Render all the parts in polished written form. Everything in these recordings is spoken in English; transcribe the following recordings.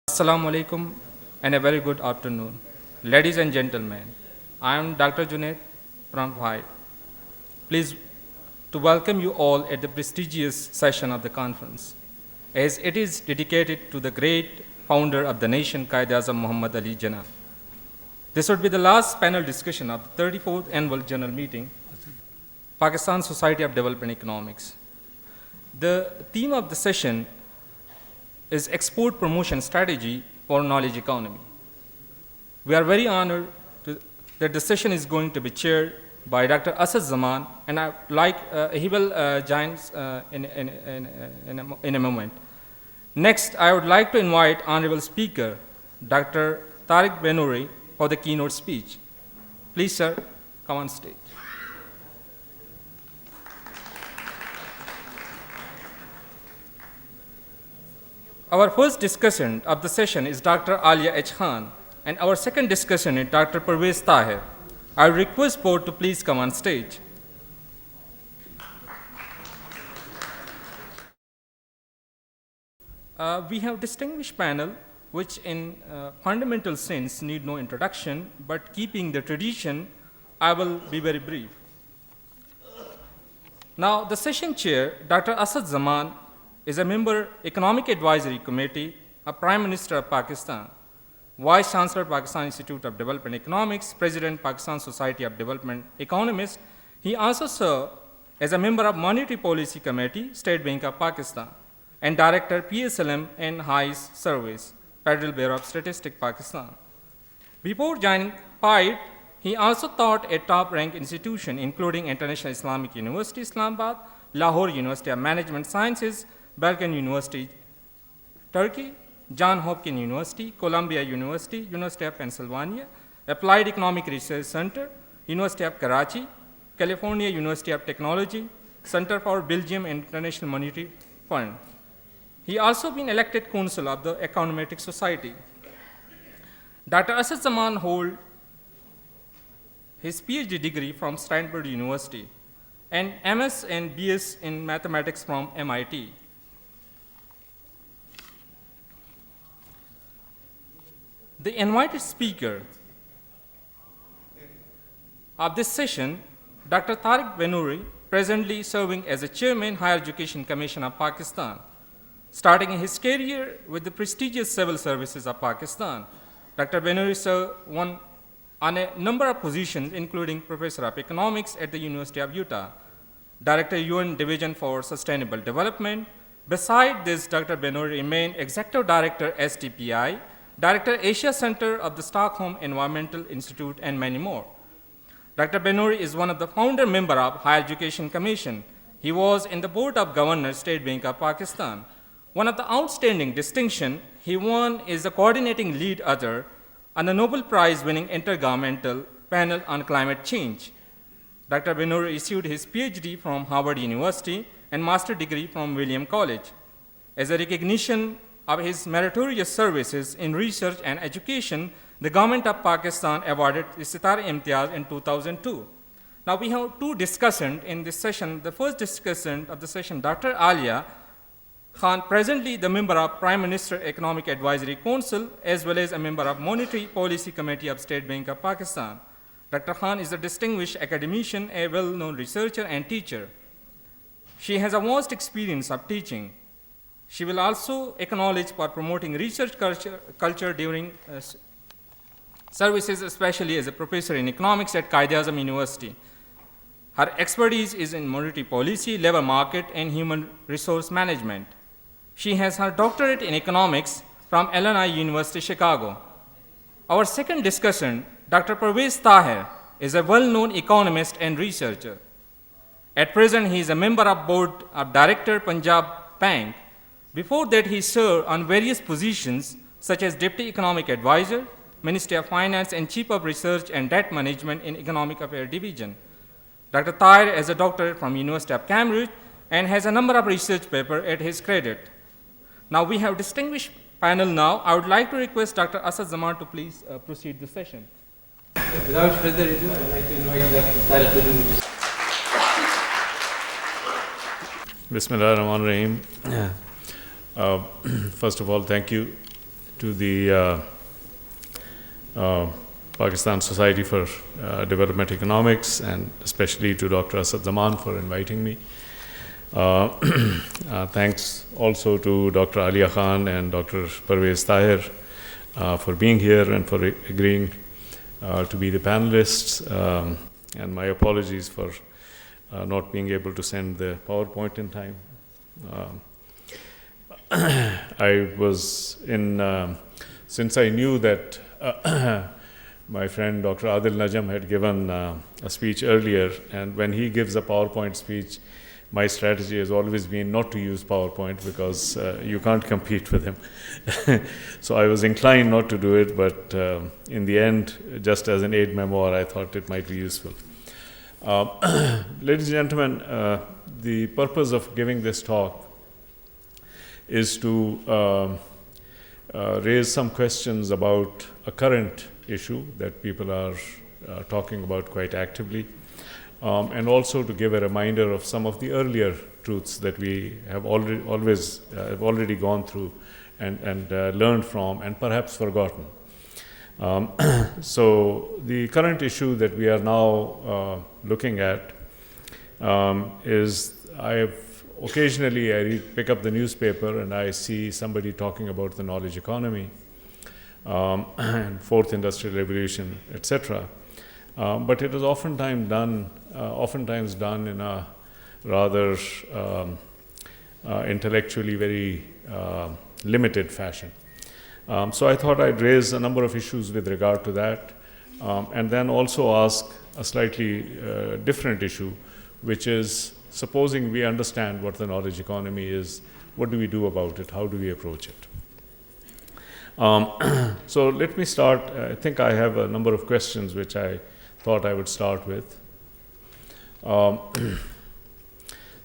Assalamu alaikum and a very good afternoon. Ladies and gentlemen, I am Dr. Junaid from PIDE. Pleased to welcome you all at the prestigious session of the conference, as it is dedicated to the great founder of the nation, Quaid-i-Azam Muhammad Ali Jinnah. This would be the last panel discussion of the 34th Annual General Meeting, Pakistan Society of Development Economics. The theme of the session is Export Promotion Strategy for Knowledge Economy. We are very honored that the session is going to be chaired by Dr. Asad Zaman, and he will join us in a moment. Next, I would like to invite Honorable Speaker, Dr. Tariq Banuri, for the keynote speech. Please, sir, come on stage. Our first discussant of the session is Dr. Alia H. Khan, and our second discussant is Dr. Parvez Tahir. I request both to please come on stage. We have distinguished panel, which in fundamental sense need no introduction, but keeping the tradition, I will be very brief. Now, the session chair, Dr. Asad Zaman, is a member Economic Advisory Committee, a Prime Minister of Pakistan, Vice Chancellor, Pakistan Institute of Development Economics, President, Pakistan Society of Development Economists. He also served as a member of Monetary Policy Committee, State Bank of Pakistan, and Director, PSLM and HIGHS Service, Federal Bureau of Statistics, Pakistan. Before joining PIDE, he also taught at top-ranked institutions, including International Islamic University, Islamabad, Lahore University of Management Sciences, Balkan University, Turkey, Johns Hopkins University, Columbia University, University of Pennsylvania, Applied Economic Research Center, University of Karachi, California University of Technology, Center for Belgium International Monetary Fund. He also been elected Council of the Econometric Society. Dr. Asad Zaman holds his PhD degree from Stanford University and MS and BS in mathematics from MIT. The invited speaker of this session, Dr. Tariq Banuri, presently serving as a Chairman, Higher Education Commission of Pakistan. Starting his career with the prestigious Civil Services of Pakistan, Dr. Banuri served on a number of positions, including Professor of Economics at the University of Utah, Director, UN Division for Sustainable Development. Beside this, Dr. Banuri remained Executive Director, STPI, Director, Asia Center of the Stockholm Environmental Institute, and many more. Dr. Banuri is one of the founder members of Higher Education Commission. He was in the Board of Governors, State Bank of Pakistan. One of the outstanding distinctions he won is the coordinating lead author on the Nobel Prize-winning Intergovernmental Panel on Climate Change. Dr. Banuri received his PhD from Harvard University and master's degree from William College. As a recognition of his meritorious services in research and education, the government of Pakistan awarded Sitar-e-Imtiaz in 2002. Now we have two discussants in this session. The first discussant of the session, Dr. Alia Khan, presently the member of Prime Minister Economic Advisory Council, as well as a member of Monetary Policy Committee of State Bank of Pakistan. Dr. Khan is a distinguished academician, a well-known researcher and teacher. She has a vast experience of teaching. She will also acknowledge for promoting research culture during services, especially as a professor in economics at Quaid-i-Azam University. Her expertise is in monetary policy, labor market, and human resource management. She has her doctorate in economics from Illinois University, Chicago. Our second discussant, Dr. Parvez Tahir, is a well-known economist and researcher. At present, he is a member of Board of Director, Punjab Bank. Before that, he served on various positions such as Deputy Economic Advisor, Ministry of Finance, and Chief of Research and Debt Management in Economic Affairs Division. Dr. Tahir is a doctorate from University of Cambridge and has a number of research papers at his credit. Now we have distinguished panel now. I would like to request Dr. Asad Zaman to please proceed the session. Without further ado, I'd like to invite Dr. Tariq Banuri. Bismillahirrahmanirrahim. First of all, thank you to the Pakistan Society for Development Economics, and especially to Dr. Asad Zaman for inviting me. Thanks also to Dr. Alia Khan and Dr. Parvez Tahir for being here and for agreeing to be the panelists. And my apologies for not being able to send the PowerPoint in time. I was in, since I knew that my friend Dr. Adil Najam had given a speech earlier, and when he gives a PowerPoint speech, my strategy has always been not to use PowerPoint because you can't compete with him. So I was inclined not to do it, but in the end, just as an aid memoir, I thought it might be useful. Ladies and gentlemen, the purpose of giving this talk is to raise some questions about a current issue that people are talking about quite actively, and also to give a reminder of some of the earlier truths that we have already gone through and learned from and perhaps forgotten. So the current issue that we are now looking at is, occasionally I pick up the newspaper and I see somebody talking about the knowledge economy and fourth industrial revolution, etc. But it is oftentimes done in a rather intellectually very limited fashion. So I thought I'd raise a number of issues with regard to that, and then also ask a slightly different issue, which is, supposing we understand what the knowledge economy is, what do we do about it? How do we approach it? So let me start. I think I have a number of questions which I thought I would start with.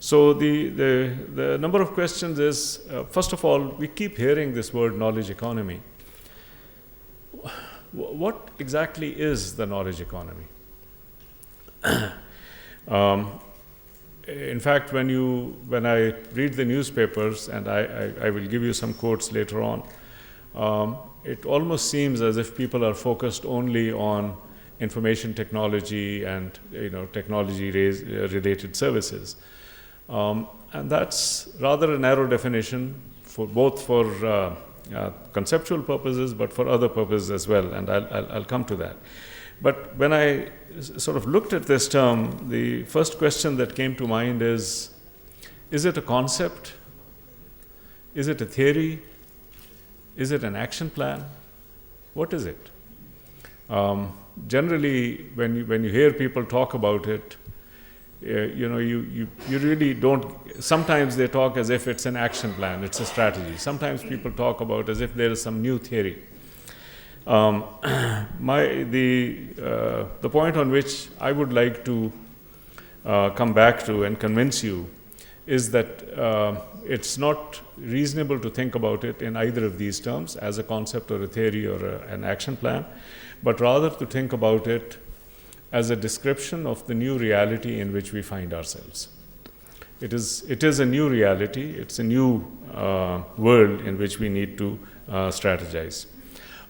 So the number of questions is, first of all, we keep hearing this word knowledge economy. What exactly is the knowledge economy? In fact, when I read the newspapers, and I will give you some quotes later on, it almost seems as if people are focused only on information technology and technology related services. And that's rather a narrow definition for both for conceptual purposes, but for other purposes as well, and I'll come to that. But when I sort of looked at this term, the first question that came to mind is it a concept? Is it a theory? Is it an action plan? What is it? Generally, when you hear people talk about it, you really don't. Sometimes they talk as if it's an action plan, it's a strategy. Sometimes people talk about as if there is some new theory. The point on which I would like to come back to and convince you is that it's not reasonable to think about it in either of these terms, as a concept or a theory or an action plan, but rather to think about it as a description of the new reality in which we find ourselves. It is a new reality. It's a new world in which we need to strategize.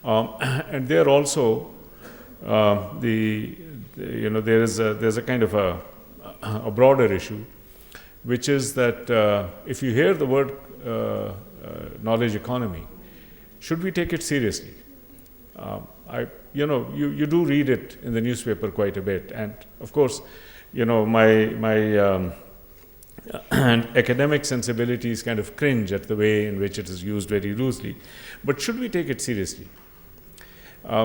And there also, there's a kind of a broader issue, which is that if you hear the word knowledge economy, should we take it seriously? You do read it in the newspaper quite a bit, and of course, my academic sensibilities kind of cringe at the way in which it is used very loosely. But should we take it seriously?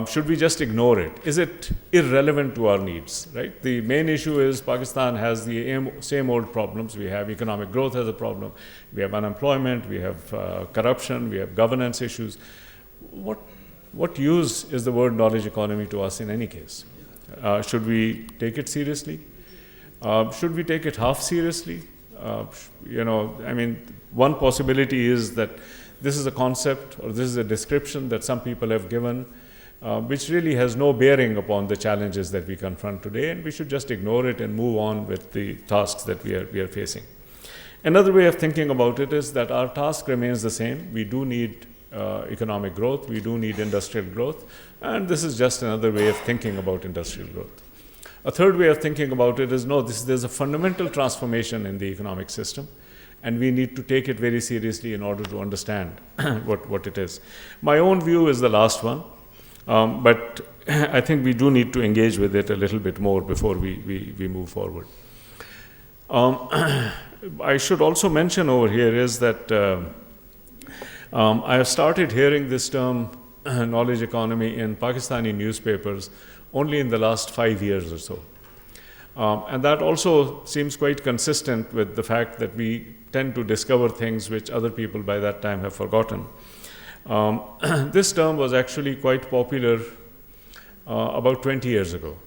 Should we just ignore it? Is it irrelevant to our needs? Right. The main issue is Pakistan has the same old problems. We have economic growth as a problem. We have unemployment. We have corruption. We have governance issues. What use is the word knowledge economy to us in any case? Should we take it seriously? Should we take it half seriously? One possibility is that this is a concept or this is a description that some people have given, which really has no bearing upon the challenges that we confront today, and we should just ignore it and move on with the tasks that we are facing. Another way of thinking about it is that our task remains the same. We do need economic growth, we do need industrial growth, and this is just another way of thinking about industrial growth. A third way of thinking about it is, no, there's a fundamental transformation in the economic system, and we need to take it very seriously in order to understand what it is. My own view is the last one, but I think we do need to engage with it a little bit more before we move forward. I should also mention over here is that I have started hearing this term, knowledge economy, in Pakistani newspapers only in the last 5 years or so. And that also seems quite consistent with the fact that we tend to discover things which other people by that time have forgotten. This term was actually quite popular about 20 years ago.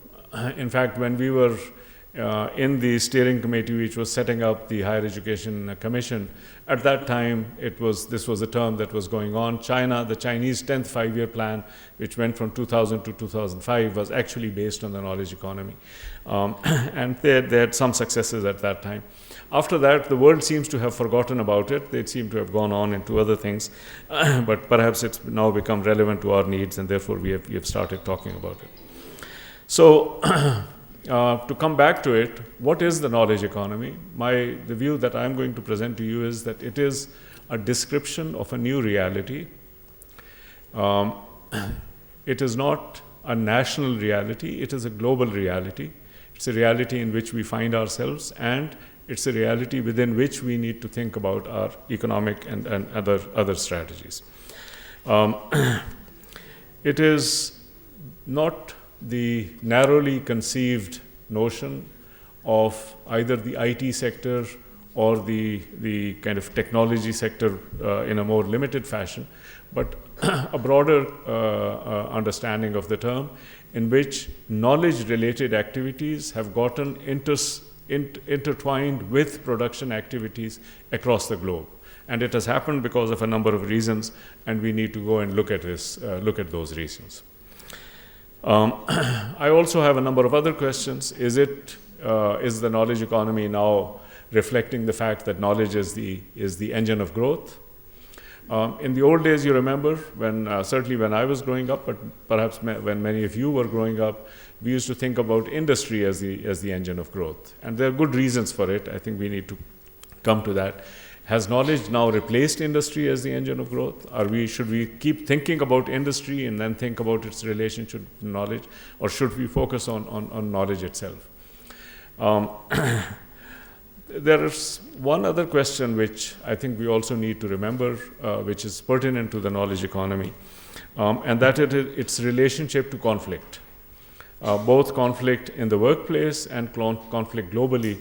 In fact, when we were in the steering committee which was setting up the Higher Education Commission, at that time this was a term that was going on. China, the Chinese 10th five-year plan, which went from 2000 to 2005, was actually based on the knowledge economy. And they had some successes at that time. After that, the world seems to have forgotten about it. They seem to have gone on into other things, but perhaps it's now become relevant to our needs, and therefore we have started talking about it. So, to come back to it, what is the knowledge economy? The view that I'm going to present to you is that it is a description of a new reality. It is not a national reality, it is a global reality. It's a reality in which we find ourselves, and it's a reality within which we need to think about our economic and other strategies. It is not the narrowly conceived notion of either the IT sector or the kind of technology sector in a more limited fashion, but a broader understanding of the term in which knowledge-related activities have gotten intertwined with production activities across the globe. And it has happened because of a number of reasons, and we need to go and look at those reasons. I also have a number of other questions. Is the knowledge economy now reflecting the fact that knowledge is the engine of growth? In the old days, you remember, certainly when I was growing up, but perhaps when many of you were growing up, we used to think about industry as the engine of growth. And there are good reasons for it. I think we need to come to that. Has knowledge now replaced industry as the engine of growth? Should we keep thinking about industry and then think about its relationship to knowledge, or should we focus on knowledge itself? There is one other question which I think we also need to remember, which is pertinent to the knowledge economy, and that its relationship to conflict, both conflict in the workplace and conflict globally,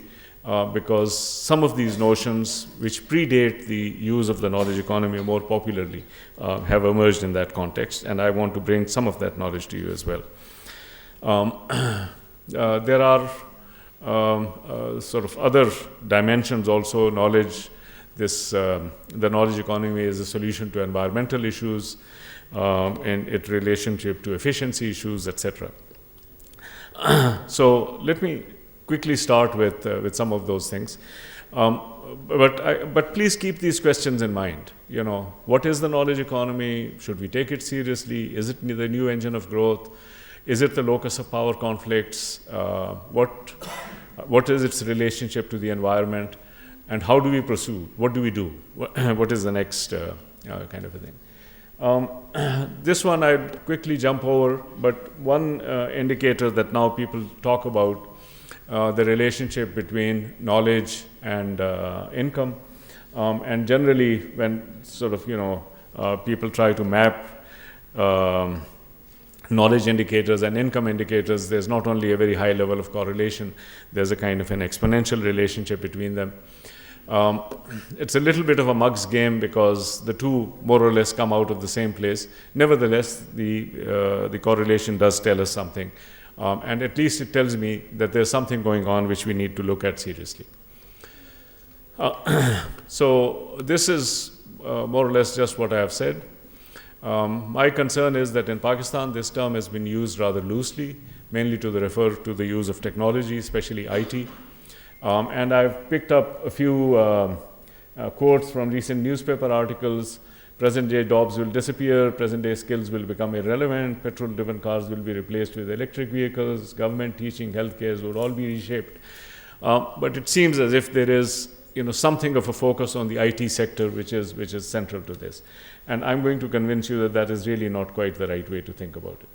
because some of these notions which predate the use of the knowledge economy more popularly have emerged in that context, and I want to bring some of that knowledge to you as well. There are sort of other dimensions also. Knowledge, the knowledge economy is a solution to environmental issues, and its relationship to efficiency issues, etc. So let me quickly start with some of those things, but please keep these questions in mind. What is the knowledge economy? Should we take it seriously? Is it the new engine of growth? Is it the locus of power conflicts? What is its relationship to the environment? And how do we pursue? What do we do? What is the next kind of a thing? This one I'd quickly jump over, but one indicator that now people talk about, the relationship between knowledge and income. And generally, when sort of, people try to map knowledge indicators and income indicators, there's not only a very high level of correlation, there's a kind of an exponential relationship between them. It's a little bit of a mug's game because the two more or less come out of the same place. Nevertheless, the correlation does tell us something. And at least it tells me that there's something going on which we need to look at seriously. So this is more or less just what I have said. My concern is that in Pakistan, this term has been used rather loosely, mainly to refer to the use of technology, especially IT. And I've picked up a few quotes from recent newspaper articles Present-day jobs will disappear, present-day skills will become irrelevant, petrol-driven cars will be replaced with electric vehicles, government, teaching, healthcare will all be reshaped. But it seems as if there is something of a focus on the IT sector which is central to this. And I'm going to convince you that that is really not quite the right way to think about it.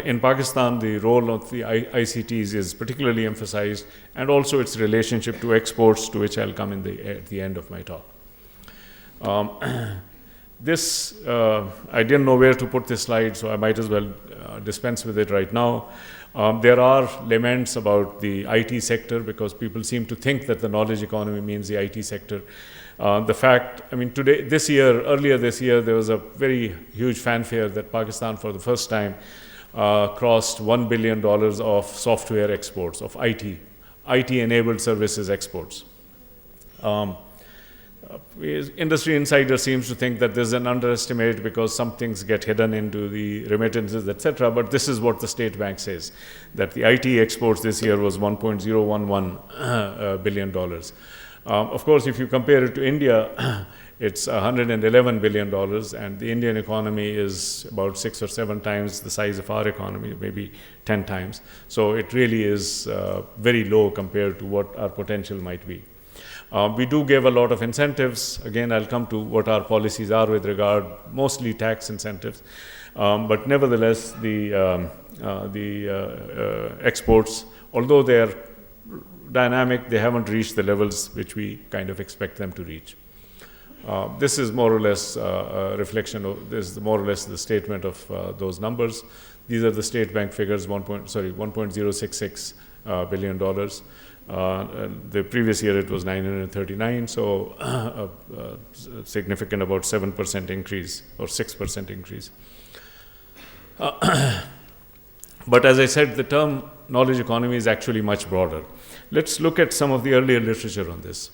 In Pakistan, the role of the ICTs is particularly emphasized, and also its relationship to exports, to which I'll come at the end of my talk. I didn't know where to put this slide, so I might as well dispense with it right now. There are laments about the IT sector because people seem to think that the knowledge economy means the IT sector. Earlier this year, there was a very huge fanfare that Pakistan, for the first time, crossed $1 billion of software exports, of IT-enabled services exports. Industry Insider seems to think that there's an underestimate because some things get hidden into the remittances, etc. But this is what the State Bank says, that the IT exports this year was $1.011 billion. Of course, if you compare it to India, it's $111 billion, and the Indian economy is about 6 or 7 times the size of our economy, maybe 10 times. So it really is very low compared to what our potential might be. We do give a lot of incentives. Again, I'll come to what our policies are with regard, mostly tax incentives. But nevertheless, the exports, although they're dynamic, they haven't reached the levels which we kind of expect them to reach. This is more or less a reflection of, this is more or less the statement of those numbers. These are the State Bank figures, $1.066 billion. The previous year it was 939, so significant, about 7% increase or 6% increase. But as I said, the term knowledge economy is actually much broader. Let's look at some of the earlier literature on this.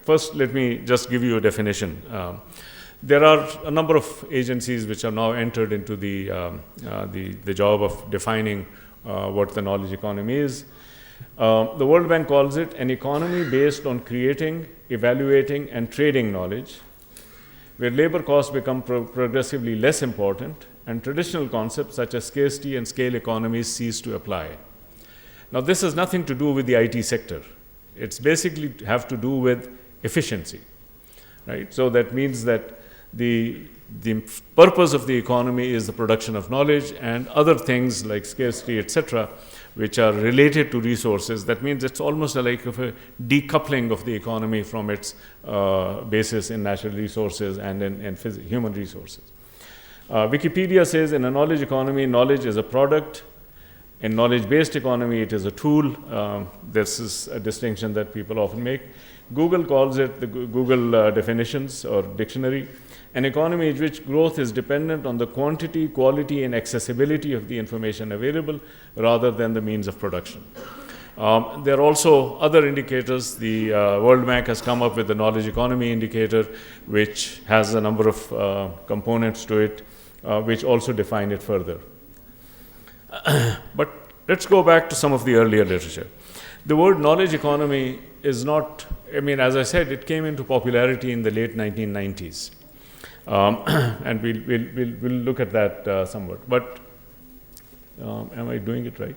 First let me just give you a definition. There are a number of agencies which are now entered into the job of defining what the knowledge economy is. The World Bank calls it an economy based on creating, evaluating, and trading knowledge, where labor costs become progressively less important, and traditional concepts such as scarcity and scale economies cease to apply. Now, this has nothing to do with the IT sector. It's basically have to do with efficiency, right? So that means that the purpose of the economy is the production of knowledge, and other things like scarcity, etc., which are related to resources. That means it's almost like a decoupling of the economy from its basis in natural resources and in human resources. Wikipedia says in a knowledge economy, knowledge is a product. In knowledge-based economy, it is a tool. This is a distinction that people often make. Google calls it, the Google definitions or dictionary, an economy in which growth is dependent on the quantity, quality, and accessibility of the information available rather than the means of production. There are also other indicators. The World Bank has come up with the knowledge economy indicator, which has a number of components to it, which also define it further. But let's go back to some of the earlier literature. The word knowledge economy is not, as I said, it came into popularity in the late 1990s. And we'll look at that somewhat. But am I doing it right?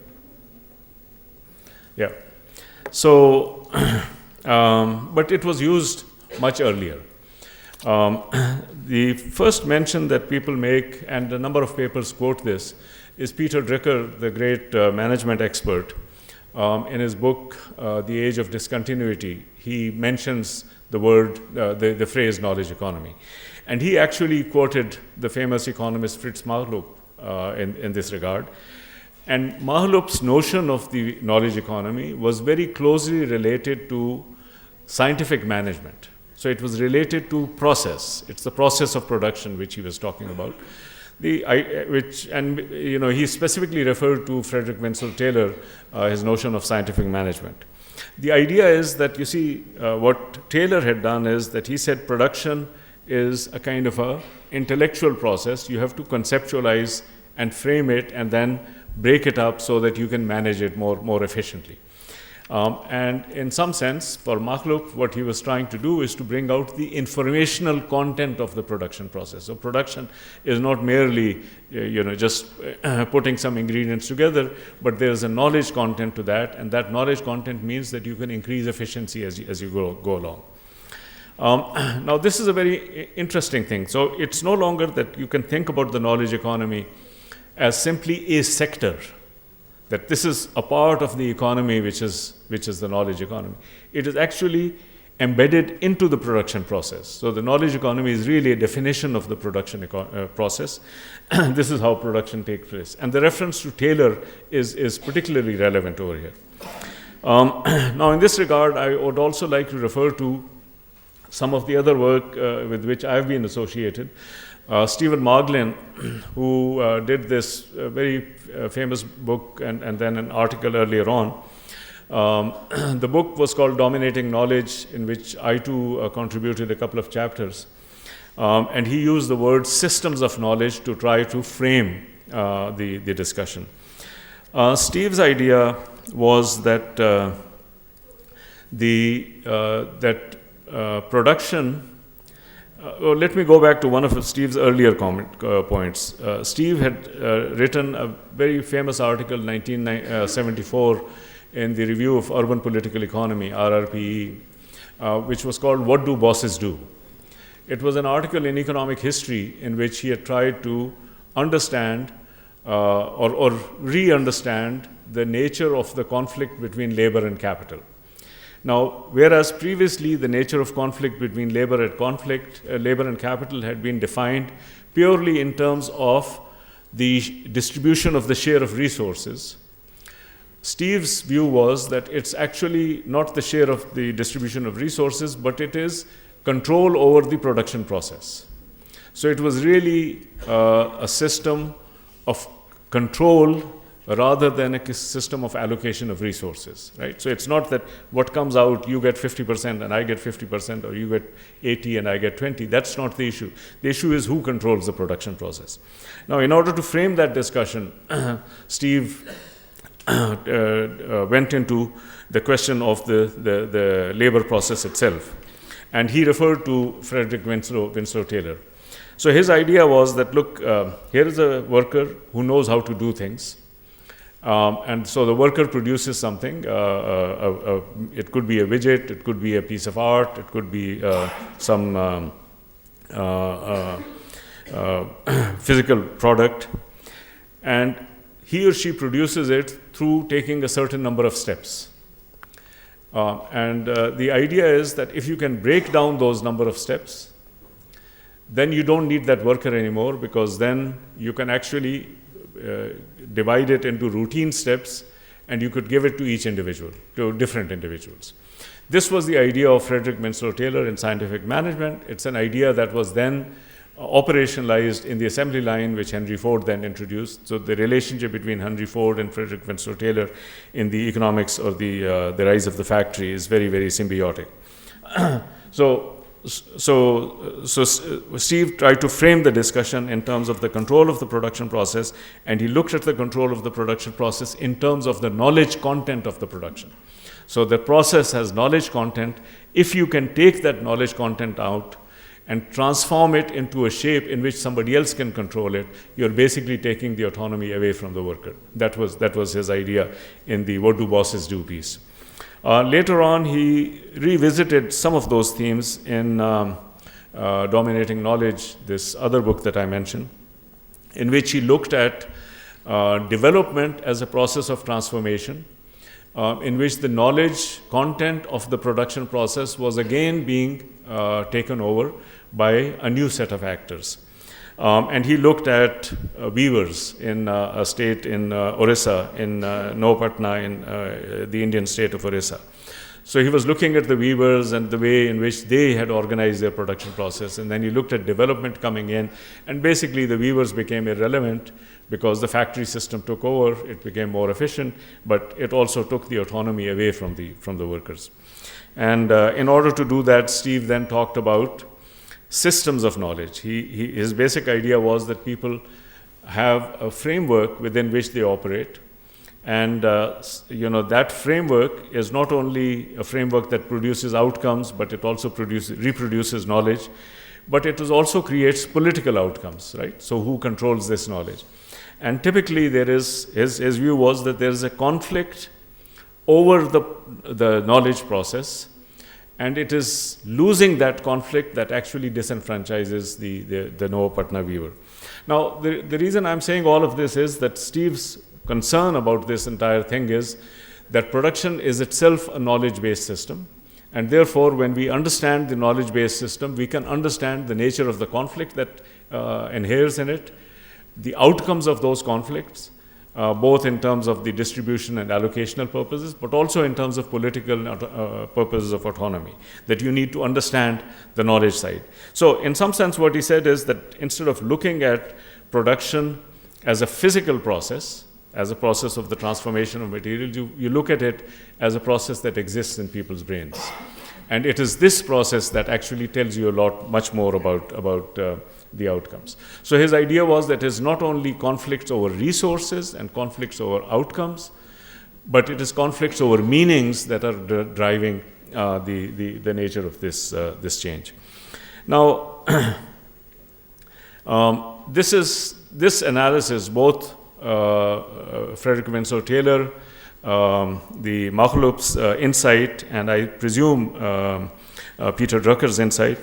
Yeah. So, but it was used much earlier. The first mention that people make, and a number of papers quote this, is Peter Drucker, the great management expert. In his book, The Age of Discontinuity, he mentions the word, the phrase knowledge economy. And he actually quoted the famous economist Fritz Machlup in this regard. And Machlup's notion of the knowledge economy was very closely related to scientific management. So it was related to process. It's the process of production which he was talking about. He specifically referred to Frederick Winslow Taylor, his notion of scientific management. The idea is that, you see, what Taylor had done is that he said production is a kind of a intellectual process. You have to conceptualize and frame it and then break it up so that you can manage it more efficiently. And in some sense, for Makhluk, what he was trying to do is to bring out the informational content of the production process. So production is not merely, just putting some ingredients together, but there is a knowledge content to that, and that knowledge content means that you can increase efficiency as you go along. Now, this is a very interesting thing. So it's no longer that you can think about the knowledge economy as simply a sector, that this is a part of the economy which is the knowledge economy. It is actually embedded into the production process. So the knowledge economy is really a definition of the production process. This is how production takes place. And the reference to Taylor is particularly relevant over here. Now, in this regard, I would also like to refer to some of the other work with which I've been associated. Stephen Marglin, who did this very famous book and then an article earlier on. The book was called Dominating Knowledge, in which I too contributed a couple of chapters. And he used the word systems of knowledge to try to frame the discussion. Steve's idea was that production. Let me go back to one of Steve's earlier points. Steve had written a very famous article in 1974 in the Review of Urban Political Economy, RRPE, which was called What Do Bosses Do? It was an article in economic history in which he had tried to understand or re-understand the nature of the conflict between labor and capital. Now, whereas previously the nature of conflict between labor and capital had been defined purely in terms of the distribution of the share of resources, Steve's view was that it's actually not the share of the distribution of resources, but it is control over the production process. So it was really a system of control rather than a system of allocation of resources, right? So it's not that what comes out, you get 50% and I get 50%, or you get 80 and I get 20. That's not the issue. The issue is who controls the production process. Now, in order to frame that discussion, Steve went into the question of the labor process itself. And he referred to Frederick Winslow Taylor. So his idea was that, look, here is a worker who knows how to do things. And so the worker produces something. It could be a widget, it could be a piece of art, it could be some physical product. And he or she produces it through taking a certain number of steps. And the idea is that if you can break down those number of steps, then you don't need that worker anymore, because then you can actually divide it into routine steps, and you could give it to each individual, to different individuals. This was the idea of Frederick Winslow Taylor in scientific management. It's an idea that was then operationalized in the assembly line, which Henry Ford then introduced. So the relationship between Henry Ford and Frederick Winslow Taylor in the economics or the rise of the factory is very, very symbiotic. So Steve tried to frame the discussion in terms of the control of the production process, and he looked at the control of the production process in terms of the knowledge content of the production. So the process has knowledge content. If you can take that knowledge content out and transform it into a shape in which somebody else can control it, you're basically taking the autonomy away from the worker. That was his idea in the What Do Bosses Do piece. Later on, he revisited some of those themes in Dominating Knowledge, this other book that I mentioned, in which he looked at development as a process of transformation, in which the knowledge content of the production process was again being taken over by a new set of actors. And he looked at weavers in a state in Orissa, in Nowapatna, in the Indian state of Orissa. So he was looking at the weavers and the way in which they had organized their production process. And then he looked at development coming in. And basically the weavers became irrelevant because the factory system took over. It became more efficient, but it also took the autonomy away from the workers. And in order to do that, Steve then talked about systems of knowledge. His basic idea was that people have a framework within which they operate, And that framework is not only a framework that produces outcomes, but it also reproduces knowledge, but it also creates political outcomes, right? So who controls this knowledge? And typically there is, his view was that there is a conflict over the knowledge process, and it is losing that conflict that actually disenfranchises the Noah Patna viewer. Now, the reason I'm saying all of this is that Steve's concern about this entire thing is that production is itself a knowledge-based system, and therefore when we understand the knowledge-based system, we can understand the nature of the conflict that inheres in it, the outcomes of those conflicts, both in terms of the distribution and allocational purposes, but also in terms of political purposes of autonomy, that you need to understand the knowledge side. So in some sense, what he said is that instead of looking at production as a physical process, as a process of the transformation of materials, you look at it as a process that exists in people's brains. And it is this process that actually tells you much more about the outcomes. So his idea was that it is not only conflicts over resources and conflicts over outcomes, but it is conflicts over meanings that are driving the nature of this change. Now, this analysis, both Frederick Winslow Taylor, the Makhlouf's insight, and I presume Peter Drucker's insight,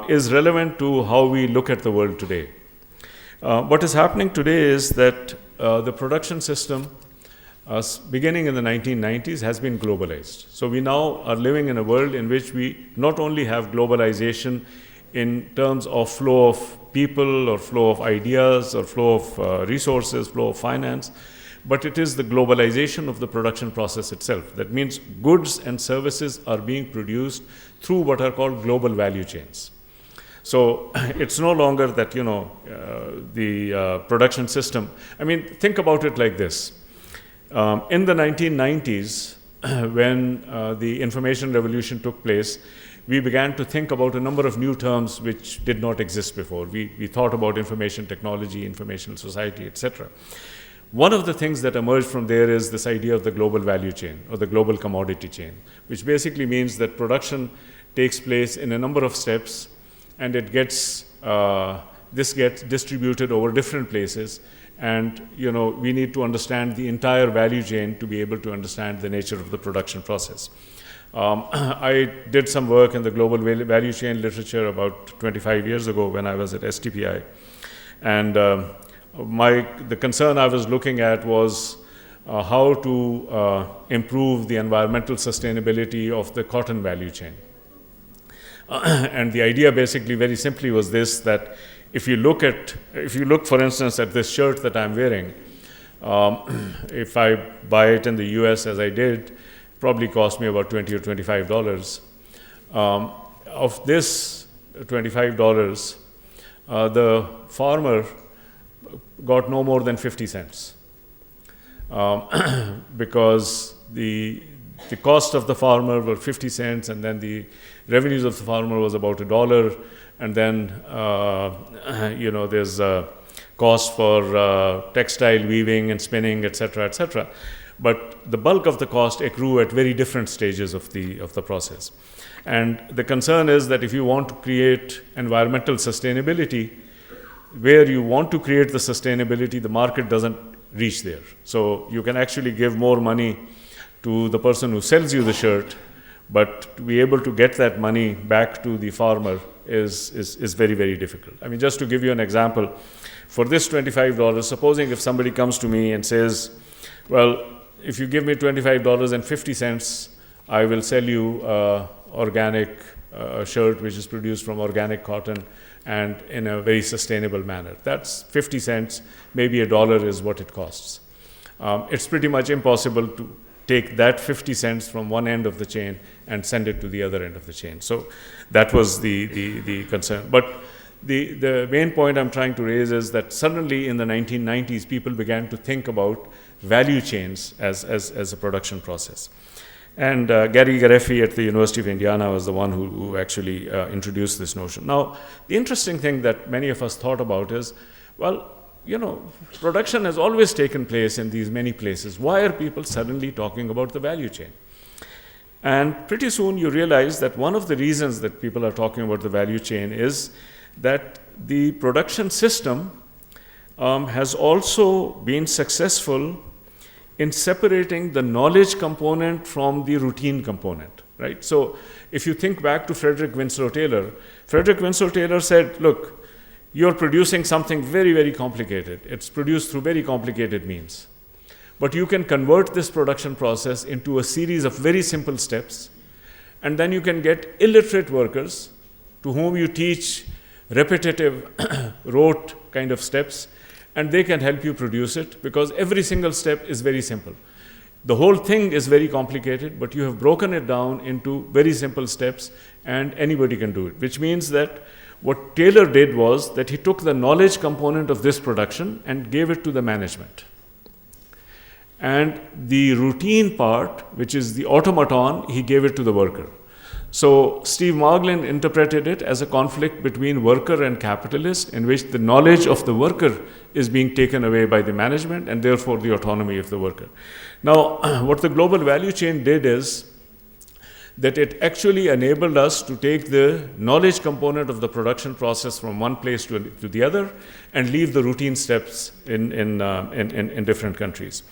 is relevant to how we look at the world today. What is happening today is that the production system, beginning in the 1990s, has been globalized. So we now are living in a world in which we not only have globalization in terms of flow of people or flow of ideas or flow of resources, flow of finance, but it is the globalization of the production process itself. That means goods and services are being produced through what are called global value chains. So it's no longer that, the production system. I mean, think about it like this. In the 1990s, when the information revolution took place, we began to think about a number of new terms which did not exist before. We thought about information technology, informational society, etc. One of the things that emerged from there is this idea of the global value chain or the global commodity chain, which basically means that production takes place in a number of steps, and this gets distributed over different places. And we need to understand the entire value chain to be able to understand the nature of the production process. I did some work in the global value chain literature about 25 years ago when I was at STPI, and the concern I was looking at was how to improve the environmental sustainability of the cotton value chain. And the idea basically very simply was this, that if you look for instance at this shirt that I'm wearing, if I buy it in the US as I did, probably cost me about $20 or $25. Of this $25, the farmer got no more than 50 cents because the cost of the farmer were 50 cents, and then the revenues of the farmer was about $1, and then there's a cost for textile weaving and spinning, etc., etc. But the bulk of the cost accrue at very different stages of the process. And the concern is that if you want to create environmental sustainability, where you want to create the sustainability, the market doesn't reach there. So you can actually give more money to the person who sells you the shirt, but to be able to get that money back to the farmer is very, very difficult. I mean, just to give you an example, for this $25, supposing if somebody comes to me and says, well, if you give me $25.50, I will sell you organic shirt which is produced from organic cotton and in a very sustainable manner. That's 50 cents, maybe $1 is what it costs. It's pretty much impossible to take that 50 cents from one end of the chain and send it to the other end of the chain. So that was the concern. But the main point I'm trying to raise is that suddenly in the 1990s, people began to think about value chains as a production process. And Gary Gareffi at the University of Indiana was the one who actually introduced this notion. Now, the interesting thing that many of us thought about is, well, production has always taken place in these many places. Why are people suddenly talking about the value chain? And pretty soon you realize that one of the reasons that people are talking about the value chain is that the production system has also been successful in separating the knowledge component from the routine component, right? So if you think back to Frederick Winslow Taylor said, look, you're producing something very, very complicated. It's produced through very complicated means. But you can convert this production process into a series of very simple steps, and then you can get illiterate workers to whom you teach repetitive, rote kind of steps, and they can help you produce it because every single step is very simple. The whole thing is very complicated, but you have broken it down into very simple steps, and anybody can do it, which means that what Taylor did was that he took the knowledge component of this production and gave it to the management. And the routine part, which is the automaton, he gave it to the worker. So Steve Margolin interpreted it as a conflict between worker and capitalist, in which the knowledge of the worker is being taken away by the management and therefore the autonomy of the worker. Now, what the global value chain did is that it actually enabled us to take the knowledge component of the production process from one place to the other and leave the routine steps in different countries.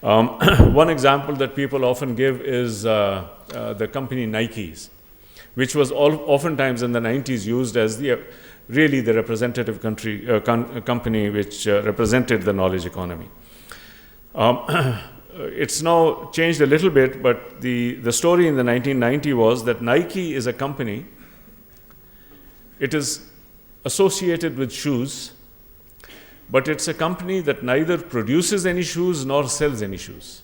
One example that people often give is the company Nike's, which was oftentimes in the 90s used as really the representative company which represented the knowledge economy. It's now changed a little bit, but the story in the 1990s was that Nike is a company. It is associated with shoes, but it's a company that neither produces any shoes nor sells any shoes.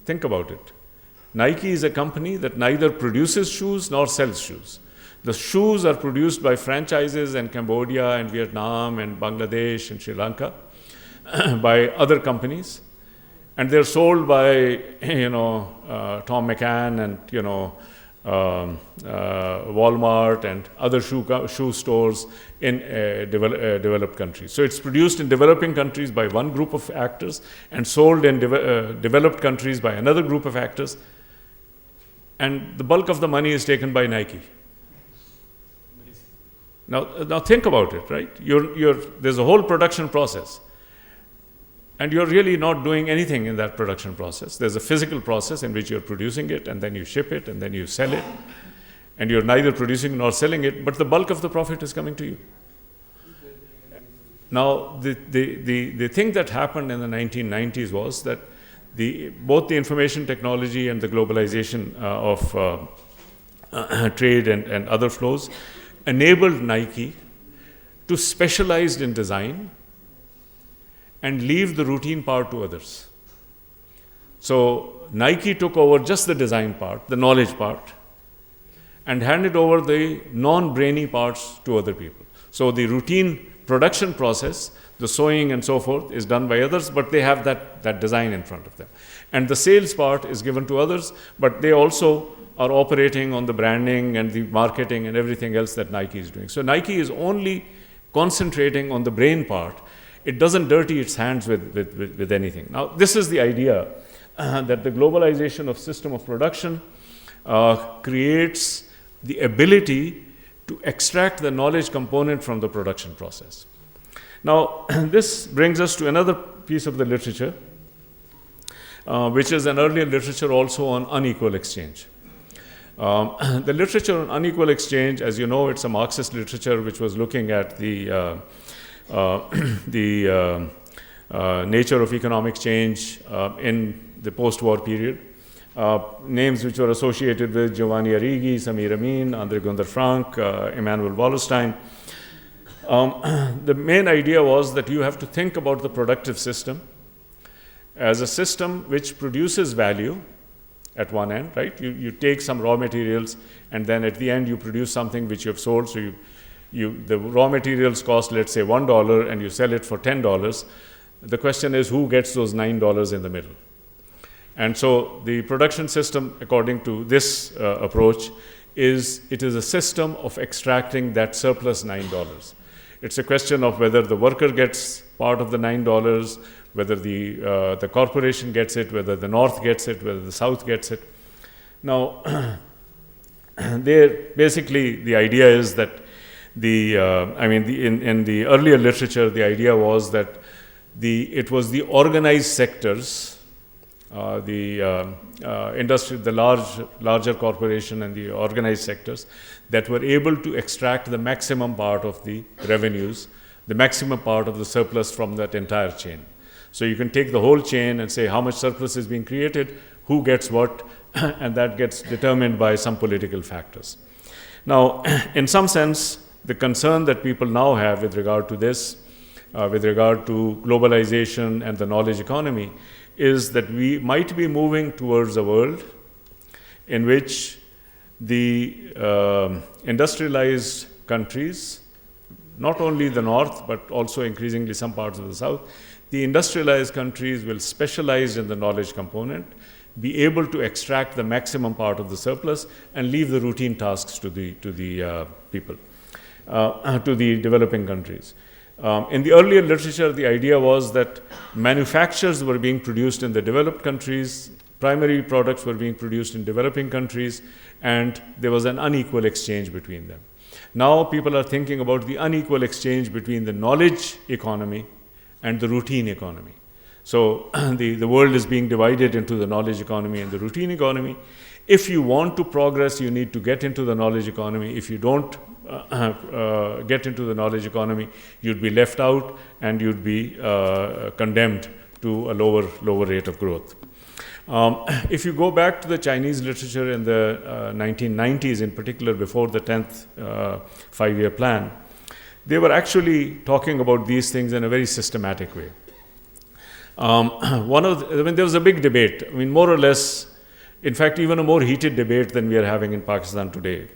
Think about it. Nike is a company that neither produces shoes nor sells shoes. The shoes are produced by franchises in Cambodia and Vietnam and Bangladesh and Sri Lanka by other companies, and they're sold by Tom McCann and Walmart and other shoe stores in developed countries. So it's produced in developing countries by one group of actors and sold in developed countries by another group of actors, and the bulk of the money is taken by Nike. Now think about it, right? There's a whole production process, and you're really not doing anything in that production process. There's a physical process in which you're producing it, and then you ship it, and then you sell it, and you're neither producing nor selling it, but the bulk of the profit is coming to you. Now, the thing that happened in the 1990s was that both the information technology and the globalization of trade and other flows enabled Nike to specialize in design and leave the routine part to others. So Nike took over just the design part, the knowledge part, and handed over the non-brainy parts to other people. So the routine production process, the sewing and so forth, is done by others, but they have that design in front of them. And the sales part is given to others, but they also are operating on the branding and the marketing and everything else that Nike is doing. So Nike is only concentrating on the brain part. It doesn't dirty its hands with anything. Now, this is the idea that the globalization of system of production creates the ability to extract the knowledge component from the production process. Now, this brings us to another piece of the literature, which is an earlier literature also on unequal exchange. The literature on unequal exchange, as you know, it's a Marxist literature which was looking at the nature of economic change in the post-war period. Names which were associated with Giovanni Arrighi, Samir Amin, André Gunder Frank, Emanuel Wallerstein. The main idea was that you have to think about the productive system as a system which produces value at one end, right? You take some raw materials, and then at the end you produce something which you have sold. So the raw materials cost, let's say, $1, and you sell it for $10. The question is, who gets those $9 in the middle? And so the production system, according to this approach, is a system of extracting that surplus $9. It's a question of whether the worker gets part of the $9, whether the corporation gets it, whether the North gets it, whether the South gets it. Now, basically the idea is that in the earlier literature, the idea was that it was the organized sectors, industry, the larger corporation and the organized sectors that were able to extract the maximum part of the revenues, the maximum part of the surplus from that entire chain. So you can take the whole chain and say how much surplus is being created, who gets what, and that gets determined by some political factors. Now, in some sense, the concern that people now have with regard to this, with regard to globalization and the knowledge economy, is that we might be moving towards a world in which the industrialized countries, not only the North, but also increasingly some parts of the South, the industrialized countries will specialize in the knowledge component, be able to extract the maximum part of the surplus, and leave the routine tasks to the people, to the developing countries. In the earlier literature, the idea was that manufactures were being produced in the developed countries, primary products were being produced in developing countries, and there was an unequal exchange between them. Now people are thinking about the unequal exchange between the knowledge economy and the routine economy. So the world is being divided into the knowledge economy and the routine economy. If you want to progress, you need to get into the knowledge economy. If you don't get into the knowledge economy, you'd be left out and you'd be condemned to a lower rate of growth. If you go back to the Chinese literature in the 1990s, in particular before the 10th five-year plan, they were actually talking about these things in a very systematic way. There was a big debate, more or less, in fact, even a more heated debate than we are having in Pakistan today.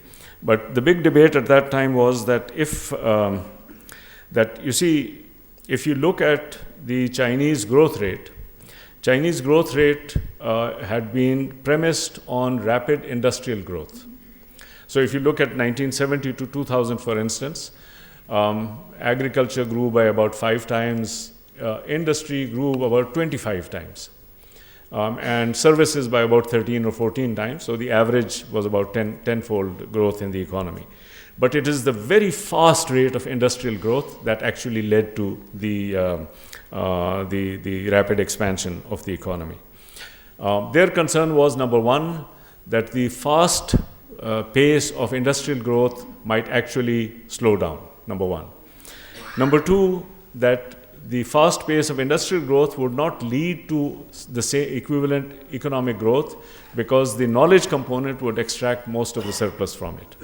But the big debate at that time was that if you look at the Chinese growth rate had been premised on rapid industrial growth. So if you look at 1970 to 2000, for instance, agriculture grew by about 5 times, industry grew about 25 times, and services by about 13 or 14 times. So the average was about tenfold growth in the economy. But it is the very fast rate of industrial growth that actually led to the rapid expansion of the economy. Their concern was, number one, that the fast pace of industrial growth might actually slow down, number one. Number two, that the fast pace of industrial growth would not lead to the same equivalent economic growth because the knowledge component would extract most of the surplus from it.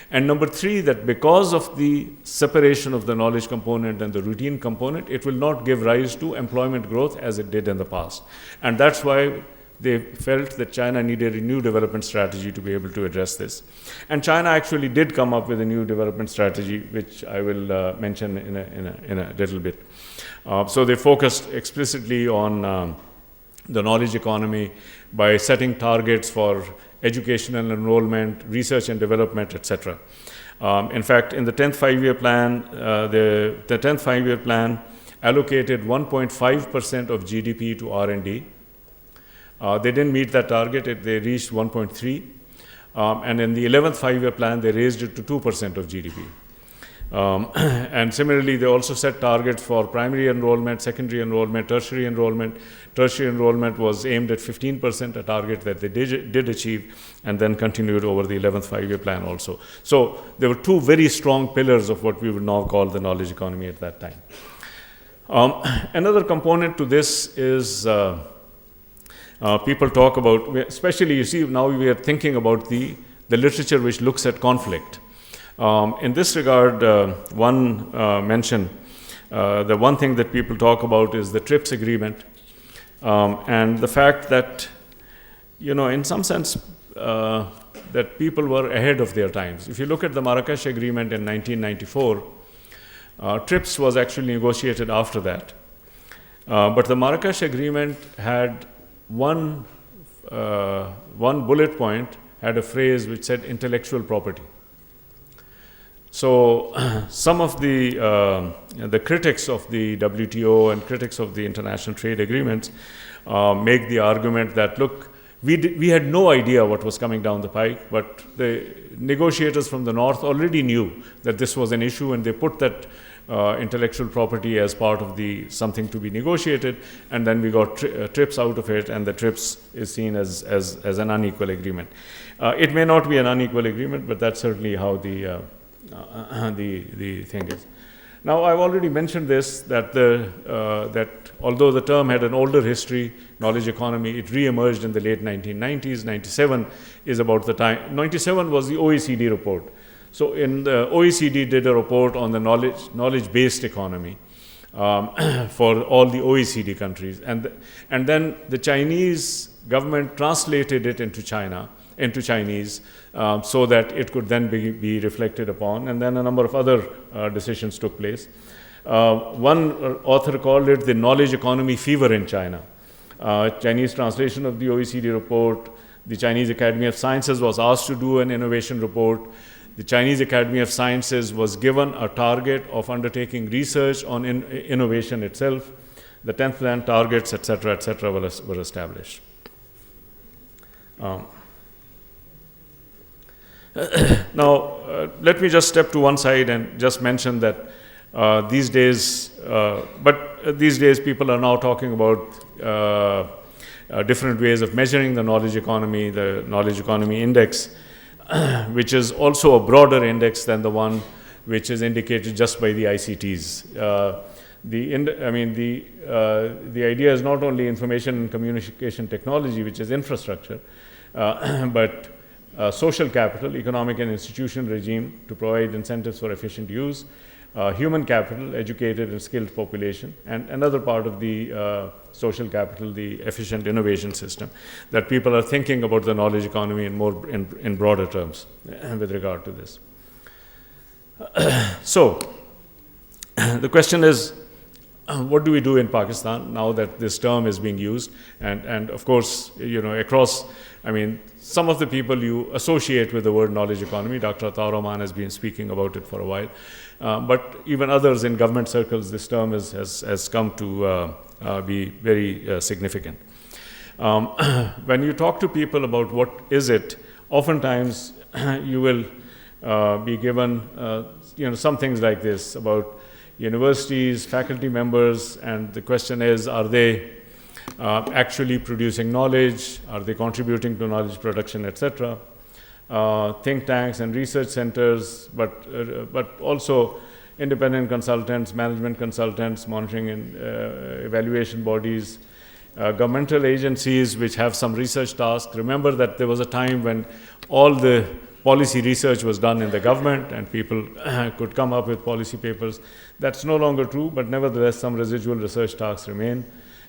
And number three, that because of the separation of the knowledge component and the routine component, it will not give rise to employment growth as it did in the past. And that's why they felt that China needed a new development strategy to be able to address this. And China actually did come up with a new development strategy, which I will mention in a little bit. So they focused explicitly on the knowledge economy by setting targets for educational enrollment, research and development, etc. In fact, in the 10th five-year plan, the 10th five-year plan allocated 1.5% of GDP to R&D. They didn't meet that target, they reached 1.3. And in the 11th five-year plan, they raised it to 2% of GDP. And similarly, they also set targets for primary enrollment, secondary enrollment, tertiary enrollment. Tertiary enrollment was aimed at 15%, a target that they did achieve, and then continued over the 11th five-year plan also. So there were two very strong pillars of what we would now call the knowledge economy at that time. Another component to this is people talk about, especially now we are thinking about the literature which looks at conflict. In this regard, one mention, the one thing that people talk about is the TRIPS agreement, and the fact that, in some sense, that people were ahead of their times. If you look at the Marrakesh agreement in 1994, TRIPS was actually negotiated after that. But the Marrakesh agreement had one bullet point, had a phrase which said intellectual property. So some of the critics of the WTO and critics of the international trade agreements make the argument that, look, we had no idea what was coming down the pike, but the negotiators from the north already knew that this was an issue, and they put that intellectual property as part of the something to be negotiated, and then we got TRIPS out of it, and the TRIPS is seen as an unequal agreement. It may not be an unequal agreement, but that's certainly how the thing is. Now, I've already mentioned this, that that although the term had an older history, knowledge economy, it re-emerged in the late 1990s. 97 is about the time. 97 was the OECD report. So in the OECD did a report on the knowledge-based economy for all the OECD countries. And then the Chinese government translated it into Chinese, so that it could then be reflected upon, and then a number of other decisions took place. One author called it the knowledge economy fever in China. Chinese translation of the OECD report. The Chinese Academy of Sciences was asked to do an innovation report. The Chinese Academy of Sciences was given a target of undertaking research on innovation itself. The 10th plan targets, etc., were established. Now, let me just step to one side and just mention that these days people are now talking about different ways of measuring the knowledge economy index, which is also a broader index than the one which is indicated just by the ICTs. The idea is not only information and communication technology, which is infrastructure, but social capital, economic and institutional regime to provide incentives for efficient use, human capital, educated and skilled population, and another part of the social capital, the efficient innovation system, that people are thinking about the knowledge economy in broader terms with regard to this. So the question is, what do we do in Pakistan now that this term is being used? And of course, across, some of the people you associate with the word knowledge economy, Dr. Ataur Rahman has been speaking about it for a while, but even others in government circles, this term has come to be very significant. When you talk to people about what is it, oftentimes you will be given some things like this about universities, faculty members, and the question is, are they actually producing knowledge? Are they contributing to knowledge production, etc.? Think tanks and research centers, but also independent consultants, management consultants, monitoring and evaluation bodies, governmental agencies which have some research tasks. Remember that there was a time when all the policy research was done in the government and people could come up with policy papers. That's no longer true, but nevertheless some residual research tasks remain.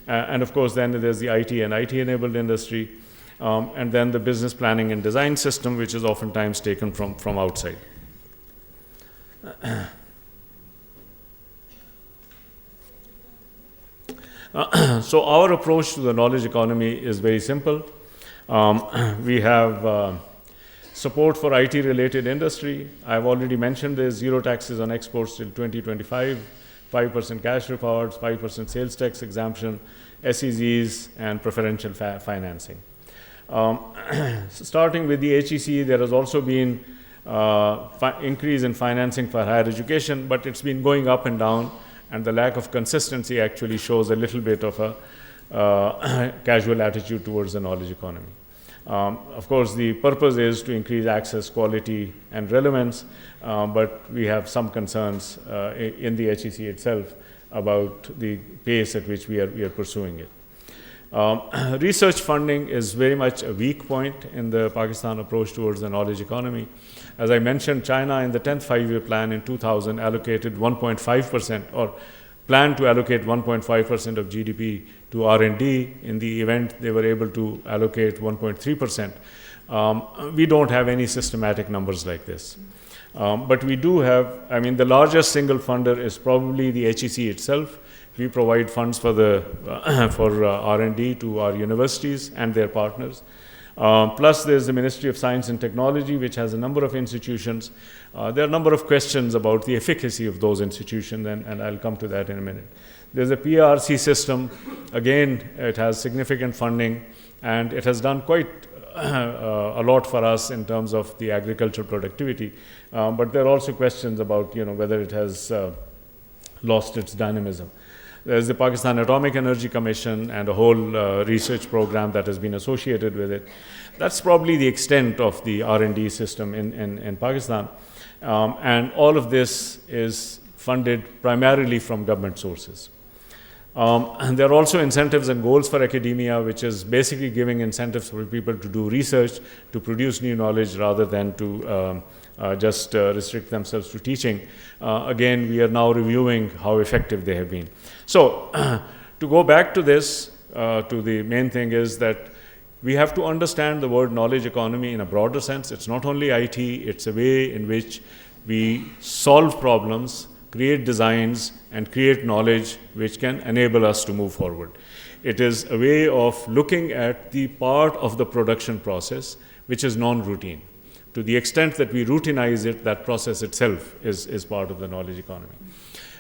And of course then there's the IT and IT-enabled industry, and then the business planning and design system, which is oftentimes taken from outside. So our approach to the knowledge economy is very simple. We have support for IT-related industry. I've already mentioned there's zero taxes on exports till 2025, 5% cash rewards, 5% sales tax exemption, SEZs, and preferential financing. Starting with the HEC, there has also been increase in financing for higher education, but it's been going up and down, and the lack of consistency actually shows a little bit of a casual attitude towards the knowledge economy. Of course, the purpose is to increase access, quality, and relevance, but we have some concerns in the HEC itself about the pace at which we are pursuing it. Research funding is very much a weak point in the Pakistan approach towards the knowledge economy. As I mentioned, China in the 10th five-year plan in 2000 allocated 1.5% or planned to allocate 1.5% of GDP to R&D. In the event they were able to allocate 1.3%. We don't have any systematic numbers like this. But we do have, the largest single funder is probably the HEC itself. We provide funds for R&D to our universities and their partners. Plus, there's the Ministry of Science and Technology, which has a number of institutions. There are a number of questions about the efficacy of those institutions, and I'll come to that in a minute. There's a PRC system. Again, it has significant funding, and it has done quite a lot for us in terms of the agricultural productivity. But there are also questions about, whether it has lost its dynamism. There's the Pakistan Atomic Energy Commission and a whole research program that has been associated with it. That's probably the extent of the R&D system in Pakistan. And all of this is funded primarily from government sources. And there are also incentives and goals for academia, which is basically giving incentives for people to do research, to produce new knowledge, rather than to just restrict themselves to teaching. Again, we are now reviewing how effective they have been. So, to go back to this, to the main thing is that we have to understand the word knowledge economy in a broader sense. It's not only IT, it's a way in which we solve problems, create designs, and create knowledge which can enable us to move forward. It is a way of looking at the part of the production process which is non-routine. To the extent that we routinize it, that process itself is part of the knowledge economy.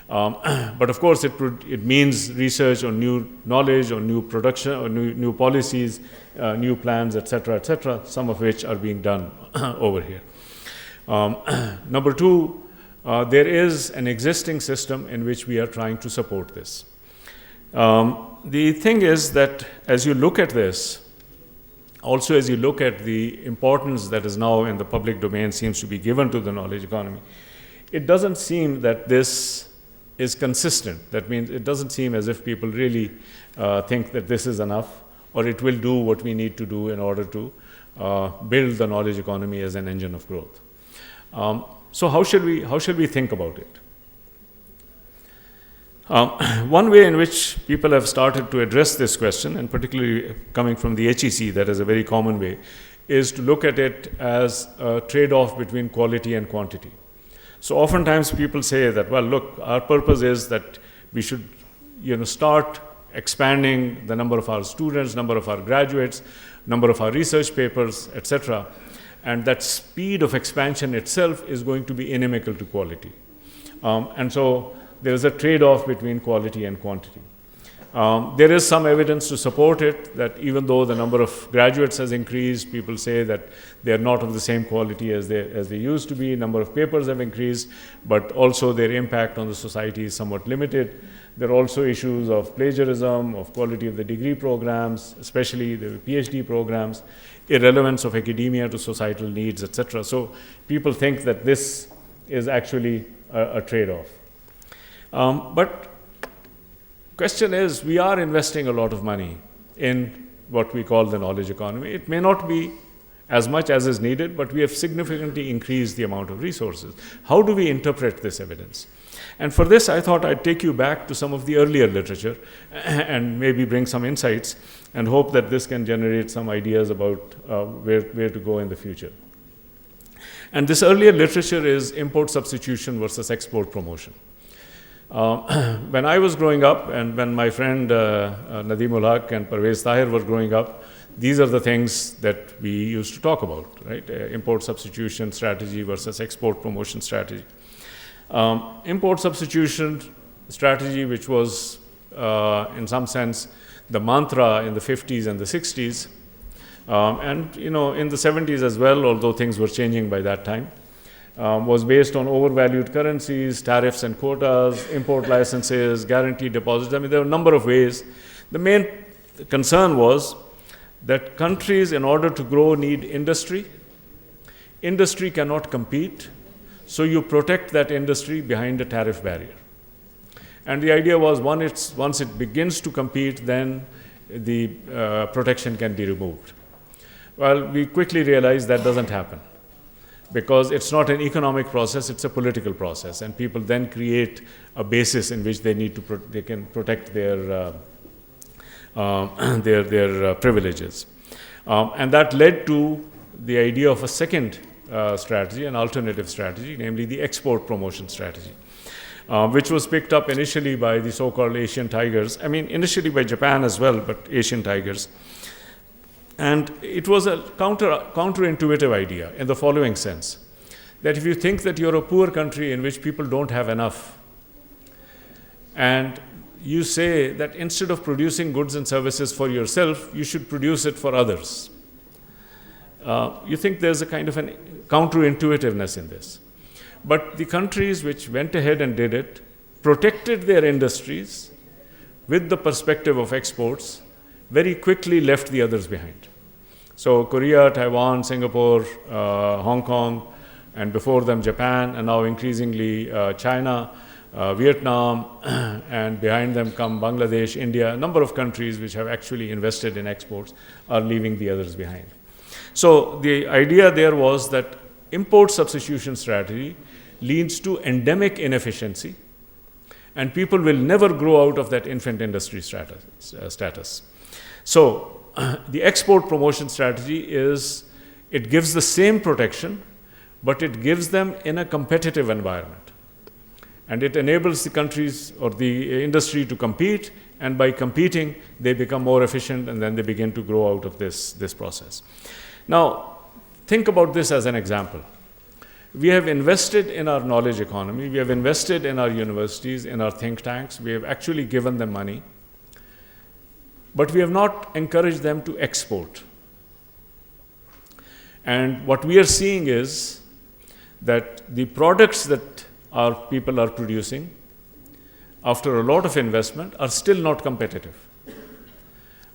But of course, it means research on new knowledge, on new production, or new policies, new plans, etc., some of which are being done over here. Number two, there is an existing system in which we are trying to support this. The thing is that as you look at this, also as you look at the importance that is now in the public domain seems to be given to the knowledge economy, it doesn't seem that this is consistent. That means it doesn't seem as if people really think that this is enough, or it will do what we need to do in order to build the knowledge economy as an engine of growth. So how should we think about it? One way in which people have started to address this question, and particularly coming from the HEC, that is a very common way, is to look at it as a trade-off between quality and quantity. So oftentimes people say that, well, look, our purpose is that we should, start expanding the number of our students, number of our graduates, number of our research papers, etc. And that speed of expansion itself is going to be inimical to quality. And so there is a trade-off between quality and quantity. There is some evidence to support it, that even though the number of graduates has increased, people say that they are not of the same quality as they used to be. Number of papers have increased, but also their impact on the society is somewhat limited. There are also issues of plagiarism, of quality of the degree programs, especially the PhD programs, irrelevance of academia to societal needs, etc. So people think that this is actually a trade-off. But question is, we are investing a lot of money in what we call the knowledge economy. It may not be as much as is needed, but we have significantly increased the amount of resources. How do we interpret this evidence? And for this, I thought I'd take you back to some of the earlier literature and maybe bring some insights, and hope that this can generate some ideas about where to go in the future. And this earlier literature is import substitution versus export promotion. When I was growing up, and when my friend Nadeem ul Haq and Parvez Tahir were growing up, these are the things that we used to talk about, right? Import substitution strategy versus export promotion strategy. Import substitution strategy, which was in some sense the mantra in the 50s and the 60s, and in the 70s as well, although things were changing by that time, was based on overvalued currencies, tariffs and quotas, import licenses, guaranteed deposits. I mean, there were a number of ways. The main concern was that countries, in order to grow, need industry. Industry cannot compete, so you protect that industry behind a tariff barrier. And the idea was, once it begins to compete, then the protection can be removed. Well, we quickly realized that doesn't happen, because it's not an economic process, it's a political process, and people then create a basis in which they can protect their privileges. And that led to the idea of a second strategy, an alternative strategy, namely the export promotion strategy, which was picked up initially by the so-called Asian tigers. I mean, initially by Japan as well, but Asian tigers. And it was a counterintuitive idea in the following sense, that if you think that you're a poor country in which people don't have enough, and you say that instead of producing goods and services for yourself, you should produce it for others. You think there's a kind of an counterintuitiveness in this. But the countries which went ahead and did it protected their industries with the perspective of exports, very quickly left the others behind. So Korea, Taiwan, Singapore, Hong Kong, and before them Japan, and now increasingly China, Vietnam, and behind them come Bangladesh, India. A number of countries which have actually invested in exports are leaving the others behind. So the idea there was that import substitution strategy leads to endemic inefficiency, and people will never grow out of that infant industry status. So the export promotion strategy is, it gives the same protection, but it gives them in a competitive environment. And it enables the countries or the industry to compete, and by competing, they become more efficient, and then they begin to grow out of this process. Now, think about this as an example. We have invested in our knowledge economy, we have invested in our universities, in our think tanks, we have actually given them money, but we have not encouraged them to export. And what we are seeing is that the products that our people are producing, after a lot of investment, are still not competitive.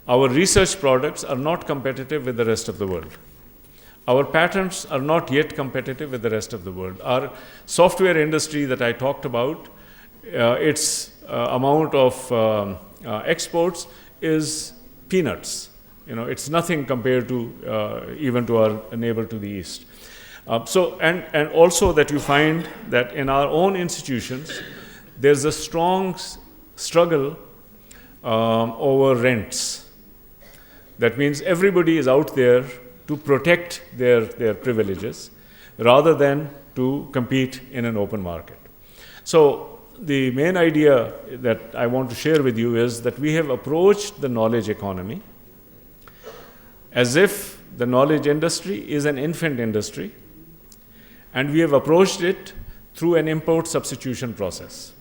Our research products are not competitive with the rest of the world. Our patents are not yet competitive with the rest of the world. Our software industry that I talked about, its amount of exports is peanuts. It's nothing compared to even to our neighbor to the east. And also that you find that in our own institutions, there's a strong struggle over rents. That means everybody is out there to protect their privileges rather than to compete in an open market. So the main idea that I want to share with you is that we have approached the knowledge economy as if the knowledge industry is an infant industry, and we have approached it through an import substitution process.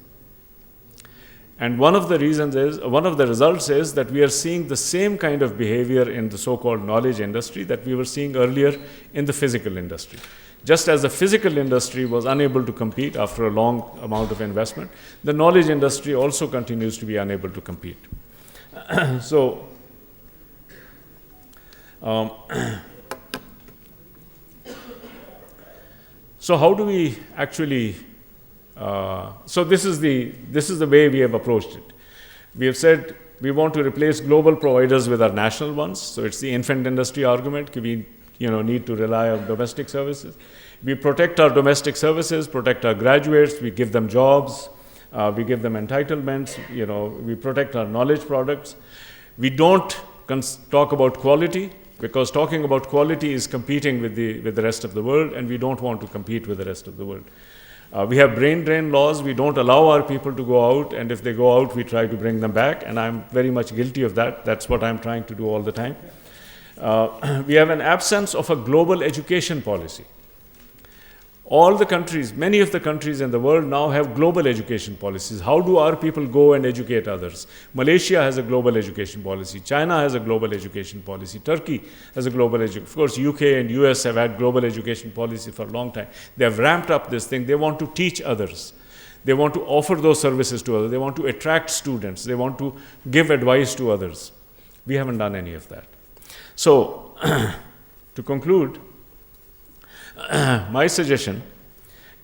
And one of the results is that we are seeing the same kind of behavior in the so-called knowledge industry that we were seeing earlier in the physical industry. Just as the physical industry was unable to compete after a long amount of investment, the knowledge industry also continues to be unable to compete. So how do we actually so this is the way we have approached it. We have said we want to replace global providers with our national ones. So it's the infant industry argument. We need to rely on domestic services. We protect our domestic services, protect our graduates, we give them jobs, we give them entitlements, we protect our knowledge products. We don't talk about quality, because talking about quality is competing with the rest of the world, and we don't want to compete with the rest of the world. We have brain drain laws. We don't allow our people to go out, and if they go out, we try to bring them back, and I'm very much guilty of that. That's what I'm trying to do all the time. We have an absence of a global education policy. All the countries, many of the countries in the world now have global education policies. How do our people go and educate others? Malaysia has a global education policy. China has a global education policy. Turkey has a global education. Of course, UK and US have had global education policy for a long time. They have ramped up this thing. They want to teach others. They want to offer those services to others. They want to attract students. They want to give advice to others. We haven't done any of that. So, to conclude, my suggestion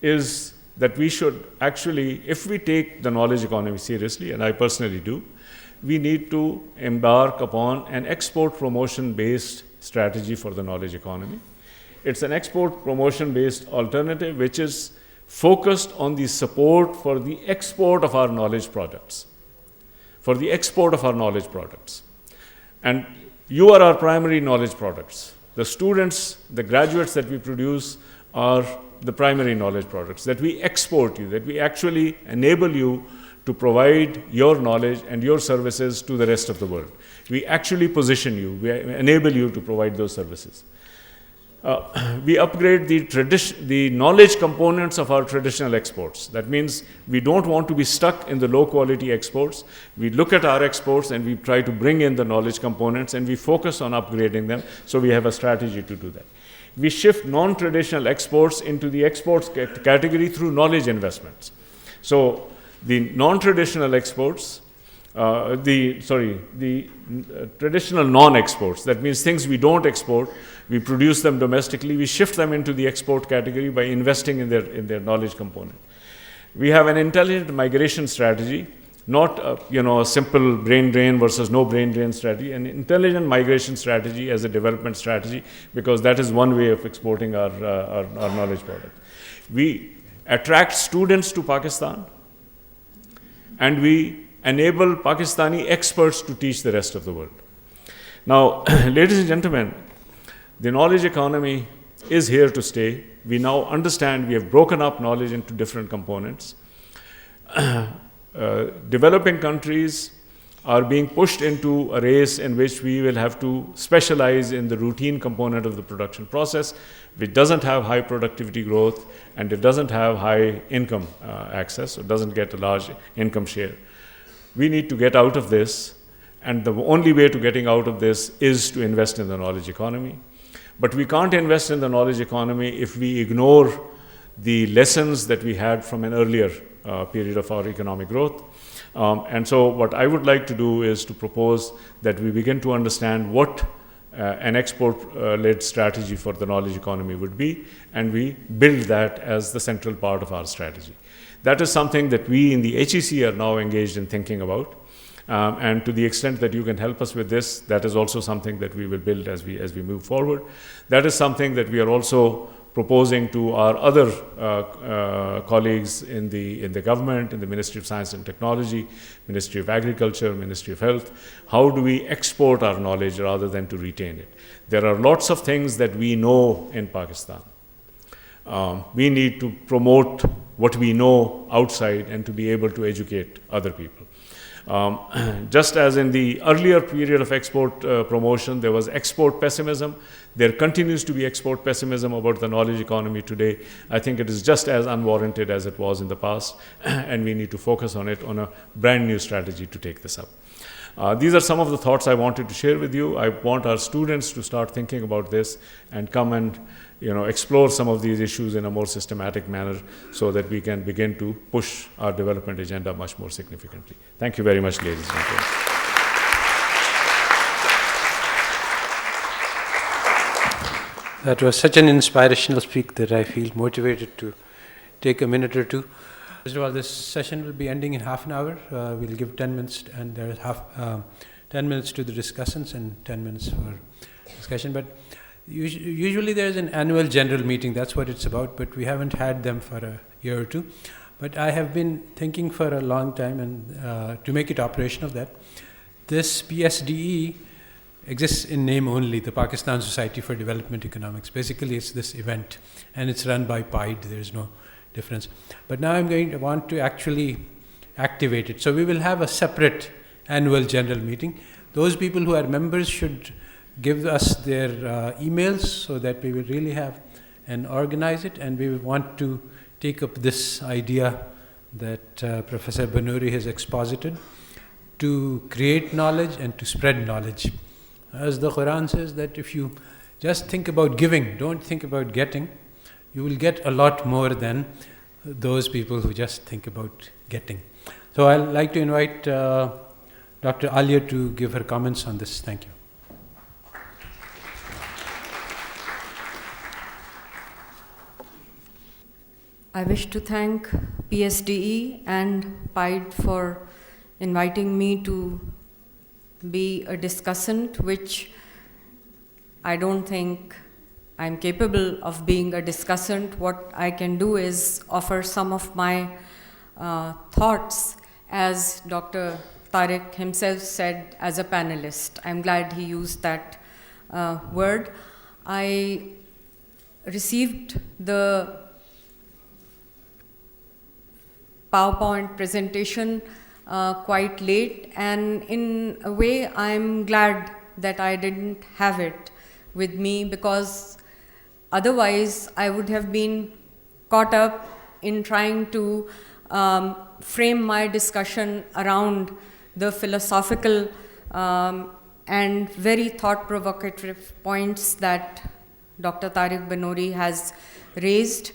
is that we should actually, if we take the knowledge economy seriously, and I personally do, we need to embark upon an export promotion-based strategy for the knowledge economy. It's an export promotion-based alternative which is focused on the support for the export of our knowledge products. For the export of our knowledge products. And you are our primary knowledge products. The students, the graduates that we produce are the primary knowledge products, that we export you, that we actually enable you to provide your knowledge and your services to the rest of the world. We actually position you, we enable you to provide those services. We upgrade the knowledge components of our traditional exports. That means we don't want to be stuck in the low quality exports. We look at our exports and we try to bring in the knowledge components and we focus on upgrading them, so we have a strategy to do that. We shift non-traditional exports into the exports category through knowledge investments. So the non-traditional exports, traditional non-exports, that means things we don't export, we produce them domestically, we shift them into the export category by investing in their knowledge component. We have an intelligent migration strategy, not a simple brain drain versus no brain drain strategy, an intelligent migration strategy as a development strategy, because that is one way of exporting our knowledge product. We attract students to Pakistan, and we enable Pakistani experts to teach the rest of the world. Now, ladies and gentlemen, the knowledge economy is here to stay. We now understand we have broken up knowledge into different components. Developing countries are being pushed into a race in which we will have to specialize in the routine component of the production process, which doesn't have high productivity growth and it doesn't have high income access, so it doesn't get a large income share. We need to get out of this, and the only way to getting out of this is to invest in the knowledge economy. But we can't invest in the knowledge economy if we ignore the lessons that we had from an earlier period of our economic growth. And so what I would like to do is to propose that we begin to understand what an export-led strategy for the knowledge economy would be, and we build that as the central part of our strategy. That is something that we in the HEC are now engaged in thinking about. And to the extent that you can help us with this, that is also something that we will build as we move forward. That is something that we are also proposing to our other colleagues in the government, in the Ministry of Science and Technology, Ministry of Agriculture, Ministry of Health. How do we export our knowledge rather than to retain it? There are lots of things that we know in Pakistan. We need to promote what we know outside and to be able to educate other people. Just as in the earlier period of export promotion, there was export pessimism, there continues to be export pessimism about the knowledge economy today. I think it is just as unwarranted as it was in the past, and we need to focus on it on a brand new strategy to take this up. These are some of the thoughts I wanted to share with you. I want our students to start thinking about this and come and explore some of these issues in a more systematic manner so that we can begin to push our development agenda much more significantly. Thank you very much, ladies and gentlemen. That was such an inspirational speak that I feel motivated to take a minute or two. First of all, this session will be ending in half an hour. We'll give 10 minutes, and there's 10 minutes to the discussants and 10 minutes for discussion. But usually there's an annual general meeting, that's what it's about, but we haven't had them for a year or two. But I have been thinking for a long time and to make it operational that this PSDE exists in name only, the Pakistan Society for Development Economics. Basically it's this event and it's run by PIDE, there's no difference. But now I'm going to want to actually activate it. So we will have a separate annual general meeting. Those people who are members should give us their emails so that we will really have and organize it, and we will want to take up this idea that Professor Banuri has exposited to create knowledge and to spread knowledge. As the Quran says that if you just think about giving, don't think about getting, you will get a lot more than those people who just think about getting. So I'd like to invite Dr. Alia to give her comments on this. Thank you. I wish to thank PSDE and PIDE for inviting me to be a discussant, which I don't think I'm capable of being a discussant. What I can do is offer some of my thoughts, as Dr. Tariq himself said, as a panelist. I'm glad he used that word. I received the PowerPoint presentation quite late, and in a way I'm glad that I didn't have it with me, because otherwise I would have been caught up in trying to frame my discussion around the philosophical and very thought-provocative points that Dr. Tariq Banuri has raised.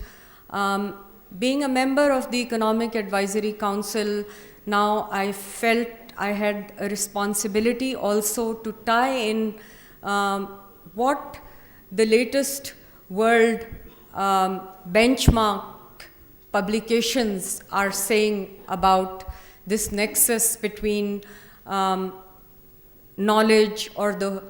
Being a member of the Economic Advisory Council, now I felt I had a responsibility also to tie in what the latest world benchmark publications are saying about this nexus between knowledge, or the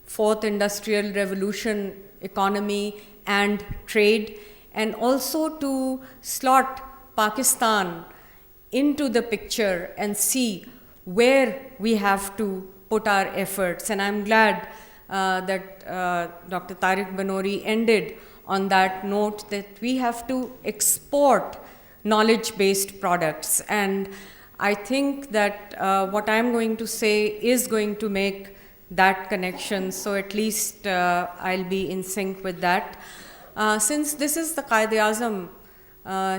fourth industrial revolution economy, and trade, and also to slot Pakistan into the picture and see where we have to put our efforts. And I'm glad that Dr. Tariq Banuri ended on that note, that we have to export knowledge-based products. And I think that what I'm going to say is going to make that connection, so at least I'll be in sync with that. Since this is the Quaid-i-Azam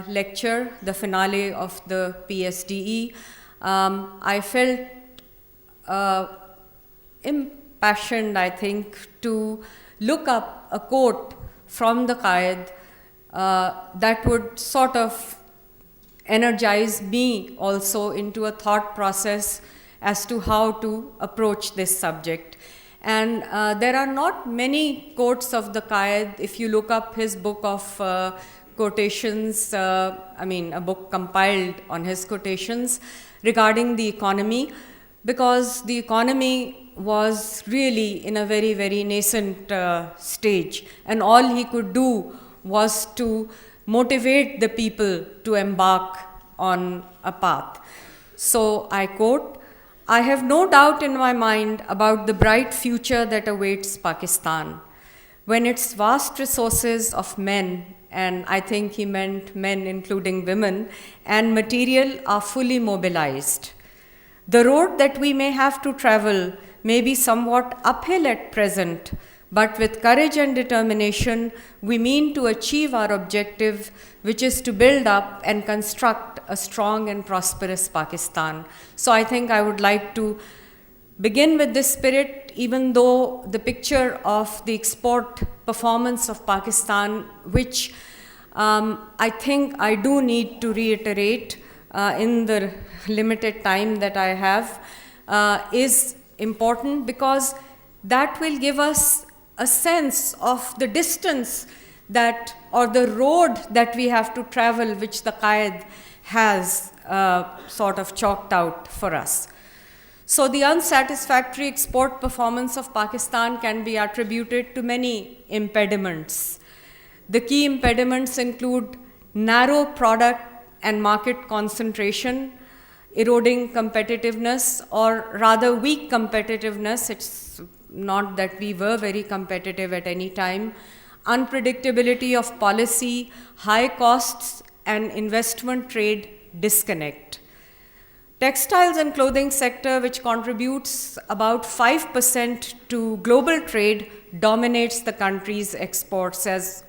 lecture, the finale of the PSDE, I felt impassioned, I think, to look up a quote from the Quaid that would sort of energize me also into a thought process as to how to approach this subject. And there are not many quotes of the Quaid. If you look up his book of quotations, a book compiled on his quotations regarding the economy, because the economy was really in a very, very nascent stage, and all he could do was to motivate the people to embark on a path. So I quote, "I have no doubt in my mind about the bright future that awaits Pakistan, when its vast resources of men," and I think he meant men including women, "and material are fully mobilized. The road that we may have to travel may be somewhat uphill at present, but with courage and determination, we mean to achieve our objective, which is to build up and construct a strong and prosperous Pakistan." So I think I would like to begin with this spirit, even though the picture of the export performance of Pakistan, which I think I do need to reiterate in the limited time that I have, is important, because that will give us a sense of the distance that, or the road that we have to travel, which the Quaid has sort of chalked out for us. So the unsatisfactory export performance of Pakistan can be attributed to many impediments. The key impediments include narrow product and market concentration, eroding competitiveness, or rather weak competitiveness. It's not that we were very competitive at any time. Unpredictability of policy, high costs, and investment trade disconnect. Textiles and clothing sector, which contributes about 5% to global trade, dominates the country's exports, as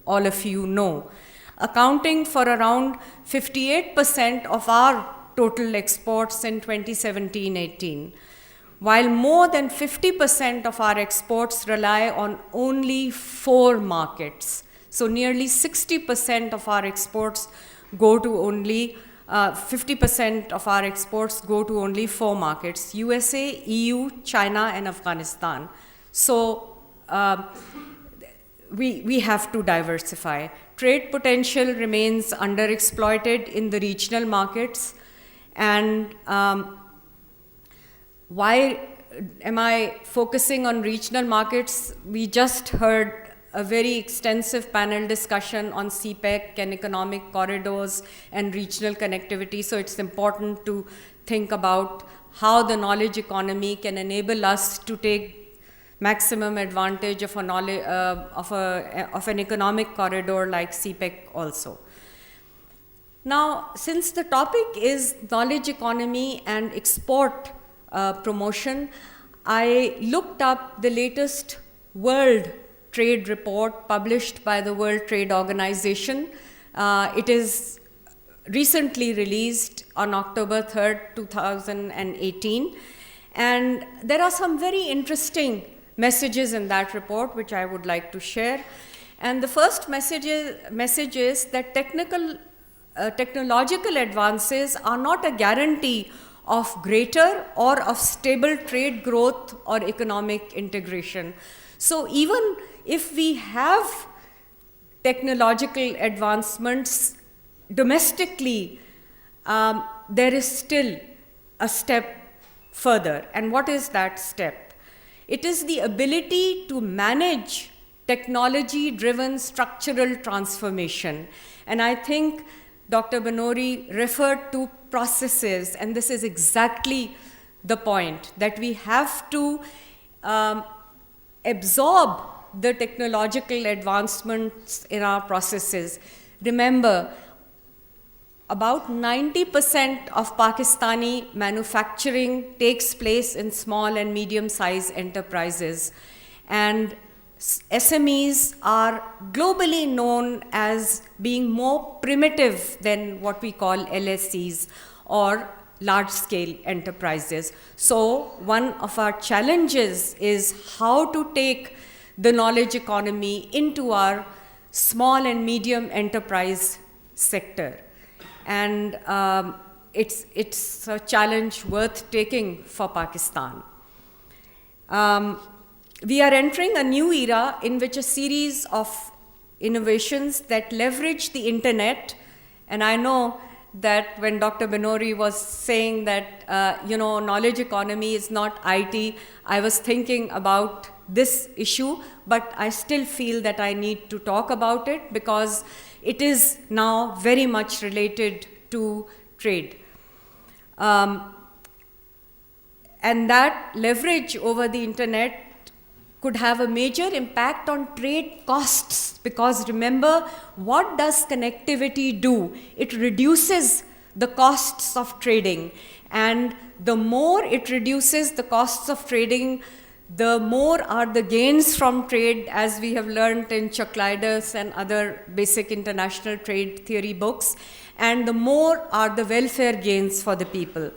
all of you know, accounting for around 58% of our total exports in 2017-18, while more than 50% of our exports rely on only 4 markets. So nearly 60% of our exports go to only 50% of our exports go to only 4 markets: USA, EU, China, and Afghanistan. So we have to diversify. Trade potential remains underexploited in the regional markets. And why am I focusing on regional markets? We just heard a very extensive panel discussion on CPEC and economic corridors and regional connectivity. So it's important to think about how the knowledge economy can enable us to take maximum advantage of an economic corridor like CPEC also. Now, since the topic is knowledge economy and export promotion, I looked up the latest World Trade Report published by the World Trade Organization. It is recently released on October 3rd, 2018. And there are some very interesting messages in that report which I would like to share. And the first message is that technological advances are not a guarantee of greater or of stable trade growth or economic integration. So even if we have technological advancements domestically, there is still a step further. And what is that step? It is the ability to manage technology-driven structural transformation. And I think Dr. Banuri referred to processes, and this is exactly the point, that we have to absorb the technological advancements in our processes. Remember, about 90% of Pakistani manufacturing takes place in small and medium-sized enterprises. And SMEs are globally known as being more primitive than what we call LSEs or large-scale enterprises. So one of our challenges is how to take the knowledge economy into our small and medium enterprise sector. And it's a challenge worth taking for Pakistan. We are entering a new era in which a series of innovations that leverage the internet, and I know that when Dr. Banuri was saying that, knowledge economy is not IT, I was thinking about this issue, but I still feel that I need to talk about it because it is now very much related to trade. And that leverage over the internet could have a major impact on trade costs, because remember, what does connectivity do? It reduces the costs of trading, and the more it reduces the costs of trading, the more are the gains from trade, as we have learned in Chuck-Leyders and other basic international trade theory books, and the more are the welfare gains for the people.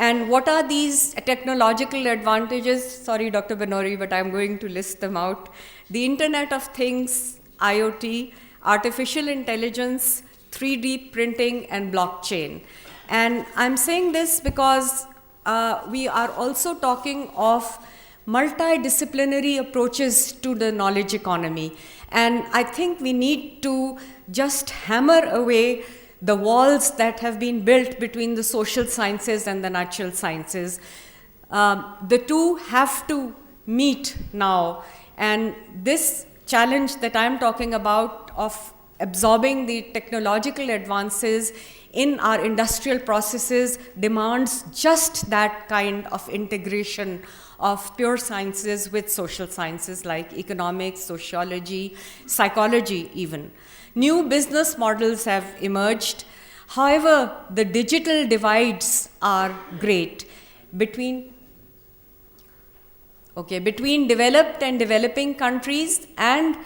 And what are these technological advantages? Sorry, Dr. Banuri, but I'm going to list them out. The Internet of Things, IoT, artificial intelligence, 3D printing, and blockchain. And I'm saying this because we are also talking of multidisciplinary approaches to the knowledge economy. And I think we need to just hammer away the walls that have been built between the social sciences and the natural sciences. The two have to meet now. And this challenge that I'm talking about of absorbing the technological advances in our industrial processes demands just that kind of integration of pure sciences with social sciences like economics, sociology, psychology even. New business models have emerged. However, the digital divides are great between developed and developing countries, and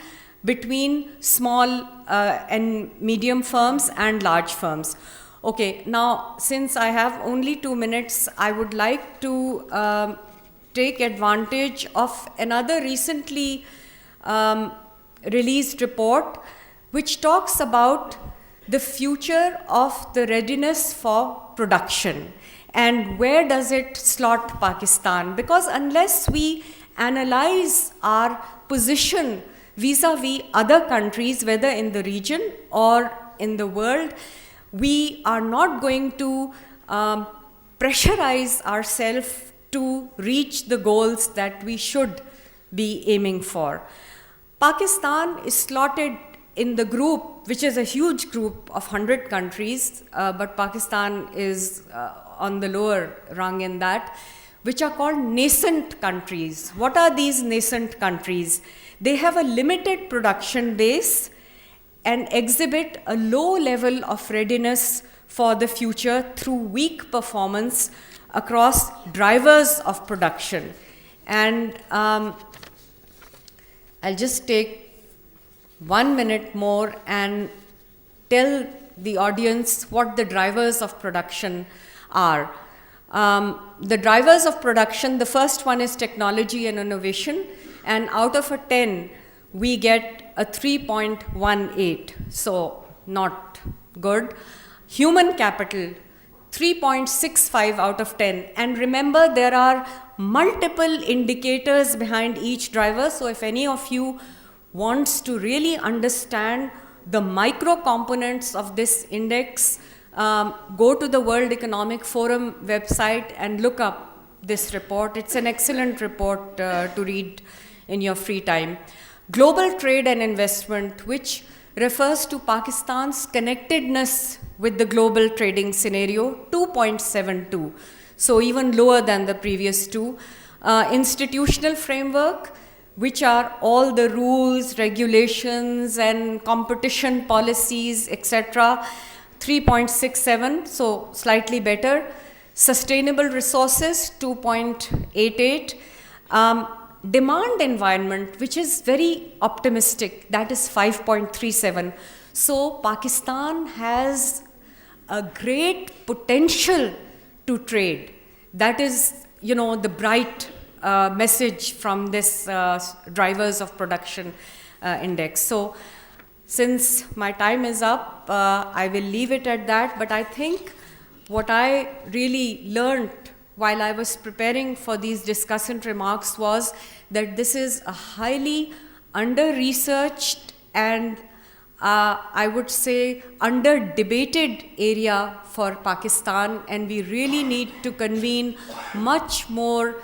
between small and medium firms and large firms. Okay, now since I have only 2 minutes, I would like to take advantage of another recently released report which talks about the future of the readiness for production and where does it slot Pakistan. Because unless we analyze our position vis-a-vis other countries, whether in the region or in the world, we are not going to pressurize ourselves to reach the goals that we should be aiming for. Pakistan is slotted in the group, which is a huge group of 100 countries, but Pakistan is on the lower rung in that, which are called nascent countries. What are these nascent countries? They have a limited production base and exhibit a low level of readiness for the future through weak performance across drivers of production. And I'll just take 1 minute more and tell the audience what the drivers of production are. The drivers of production, the first one is technology and innovation, and out of a 10, we get a 3.18, so not good. Human capital, 3.65 out of 10. And remember, there are multiple indicators behind each driver, so if any of you wants to really understand the micro components of this index, go to the World Economic Forum website and look up this report. It's an excellent report to read in your free time. Global trade and investment, which refers to Pakistan's connectedness with the global trading scenario, 2.72, so even lower than the previous two. Institutional framework, which are all the rules, regulations, and competition policies, etc., 3.67, so slightly better. Sustainable resources, 2.88. Demand environment, which is very optimistic, that is 5.37. So Pakistan has a great potential to trade. That is, the bright message from this drivers of production index. So since my time is up, I will leave it at that, but I think what I really learned while I was preparing for these discussant remarks was that this is a highly under-researched and I would say under-debated area for Pakistan, and we really need to convene much more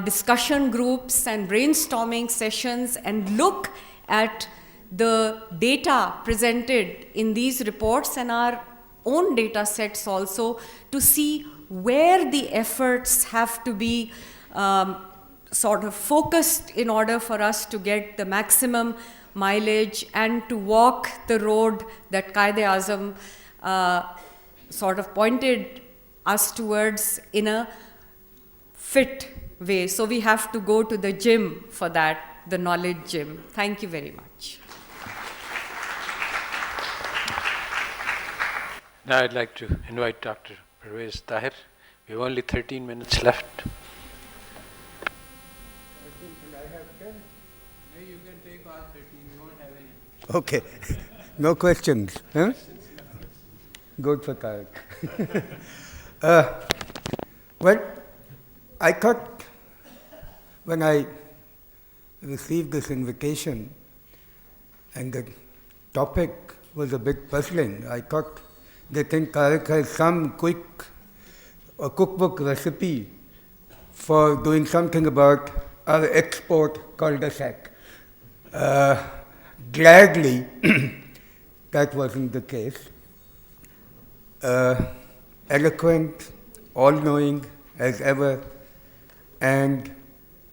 discussion groups and brainstorming sessions and look at the data presented in these reports and our own data sets also to see where the efforts have to be sort of focused in order for us to get the maximum mileage and to walk the road that Quaid-i-Azam sort of pointed us towards in a fit way. So we have to go to the gym for that, the knowledge gym. Thank you very much. Now I'd like to invite Dr. Parvez Tahir. We have only 13 minutes left. You can take all 13, we won't have any. Okay, no questions. Huh? Good for Tariq. Well, I thought when I received this invitation and the topic was a bit puzzling, I thought they think Tariq has some quick cookbook recipe for doing something about our export cul-de-sac. Gladly, that wasn't the case. Eloquent, all-knowing as ever, and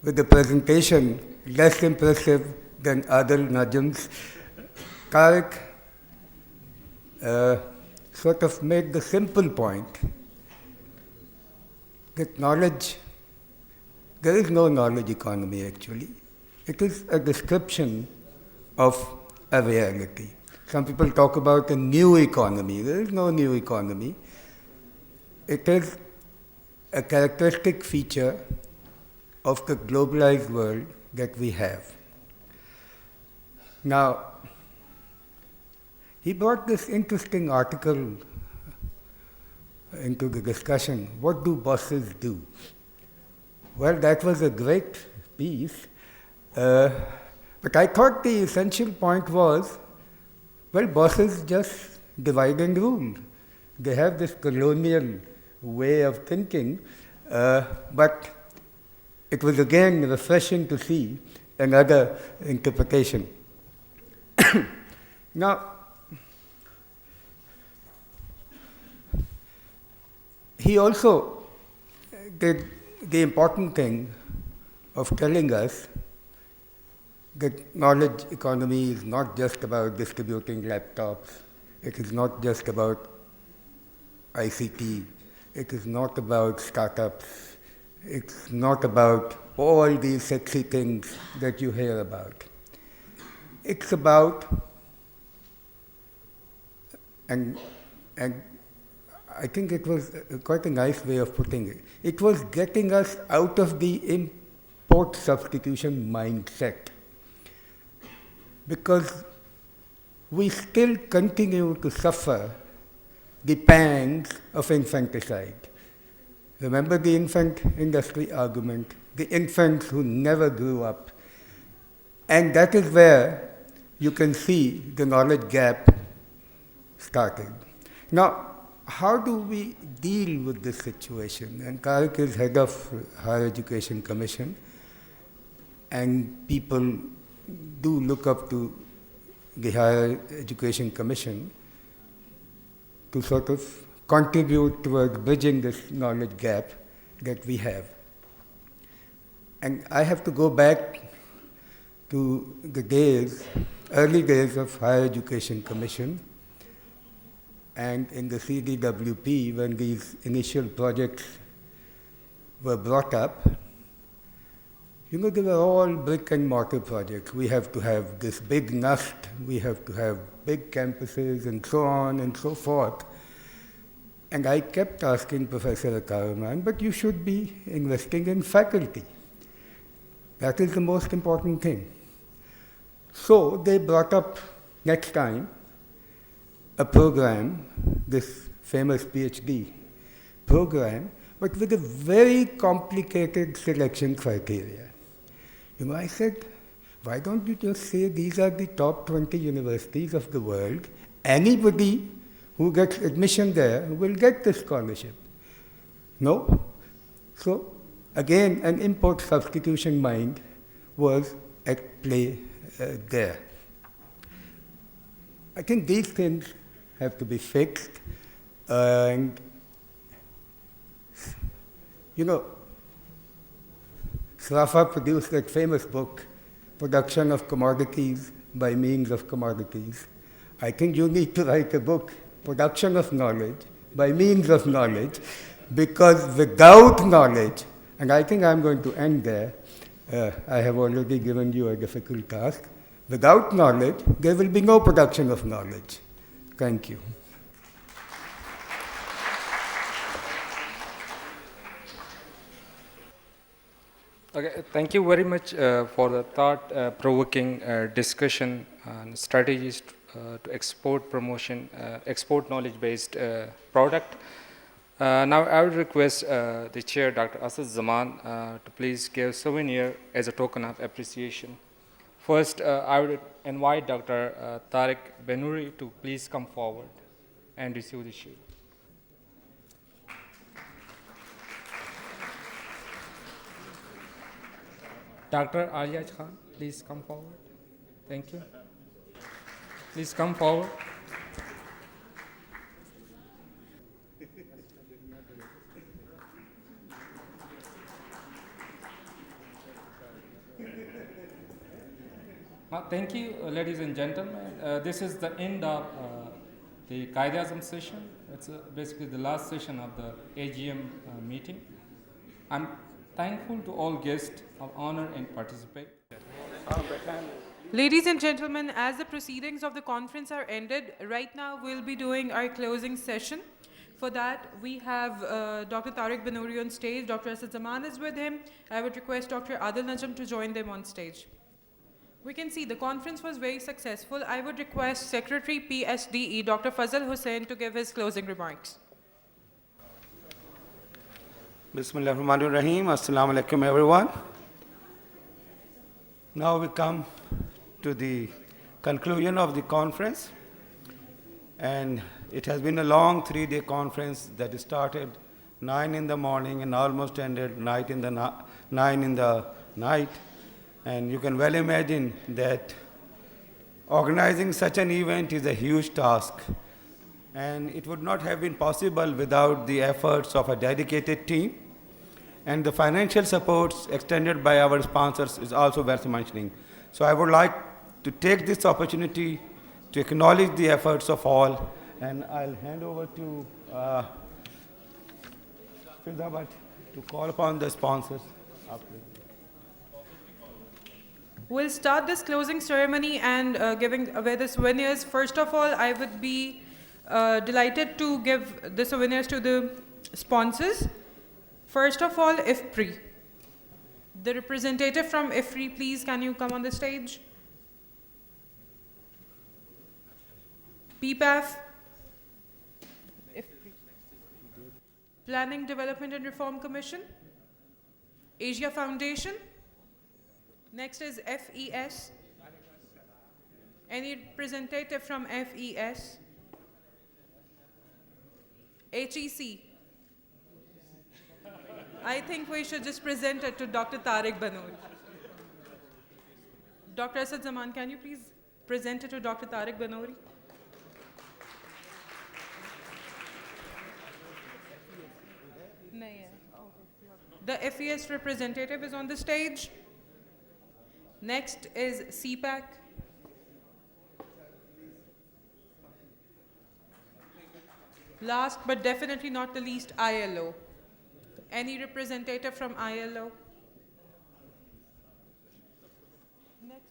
with the presentation less impressive than other Najms, Tariq sort of made the simple point that knowledge, there is no knowledge economy actually. It is a description of a reality. Some people talk about a new economy. There is no new economy. It is a characteristic feature of the globalized world that we have. Now, he brought this interesting article into the discussion. What do bosses do? Well, that was a great piece. But I thought the essential point was, well, bosses just divide and rule. They have this colonial way of thinking, but it was again refreshing to see another interpretation. Now, he also did the important thing of telling us the knowledge economy is not just about distributing laptops. It is not just about ICT. It is not about startups. It's not about all these sexy things that you hear about. It's about, and I think it was quite a nice way of putting it. It was getting us out of the import substitution mindset, because we still continue to suffer the pangs of infanticide. Remember the infant industry argument, the infants who never grew up. And that is where you can see the knowledge gap started. Now, how do we deal with this situation? And Tariq is head of Higher Education Commission, and people do look up to the Higher Education Commission to sort of contribute towards bridging this knowledge gap that we have. And I have to go back to the early days of Higher Education Commission, and in the CDWP, when these initial projects were brought up, they were all brick and mortar projects. We have to have this big nest, we have to have big campuses, and so on and so forth. And I kept asking Professor Akaraman, but you should be investing in faculty. That is the most important thing. So they brought up next time a program, this famous PhD program, but with a very complicated selection criteria. I said, why don't you just say these are the top 20 universities of the world? Anybody who gets admission there will get the scholarship. No? So, again, an import substitution mind was at play there. I think these things have to be fixed. And, Srafa produced that famous book, Production of Commodities by Means of Commodities. I think you need to write a book, Production of Knowledge by Means of Knowledge, because without knowledge, and I think I'm going to end there, I have already given you a difficult task. Without knowledge, there will be no production of knowledge. Thank you. Okay, thank you very much for the thought-provoking discussion on strategies to export promotion, export knowledge-based product. Now I would request the chair, Dr. Asad Zaman, to please give souvenir as a token of appreciation. First, I would invite Dr. Tariq Banuri to please come forward and receive the shield. Dr. Alyaj Khan, please come forward. Thank you. Please come forward. Thank you, ladies and gentlemen. This is the end of the Quaid-i-Azam session. It's basically the last session of the AGM meeting. I'm thankful to all guests of honor and participate. Ladies and gentlemen, as the proceedings of the conference are ended, right now we'll be doing our closing session. For that, we have Dr. Tariq Banuri on stage. Dr. Asad Zaman is with him. I would request Dr. Adil Najam to join them on stage. We can see the conference was very successful. I would request Secretary PSDE, Dr. Fazal Hussain, to give his closing remarks. Bismillahirrahmanirrahim. Assalamu alaikum, everyone. Now we come to the conclusion of the conference. And it has been a long 3-day conference that started 9 in the morning and almost ended 9 in the night. And you can well imagine that organizing such an event is a huge task. And it would not have been possible without the efforts of a dedicated team. And the financial supports extended by our sponsors is also worth mentioning. So I would like to take this opportunity to acknowledge the efforts of all, and I'll hand over to Firdabat to call upon the sponsors after. We'll start this closing ceremony and giving away the souvenirs. First of all, I would be delighted to give the souvenirs to the sponsors. First of all, IFPRI. The representative from IFPRI, please, can you come on the stage? PPAF. IFPRI. Planning, Development and Reform Commission. Asia Foundation. Next is FES. Any representative from FES? HEC. I think we should just present it to Dr. Tariq Banuri. Dr. Asad Zaman, can you please present it to Dr. Tariq Banuri? The FES representative is on the stage. Next is CPAC. Last but definitely not the least, ILO. Any representative from ILO? Next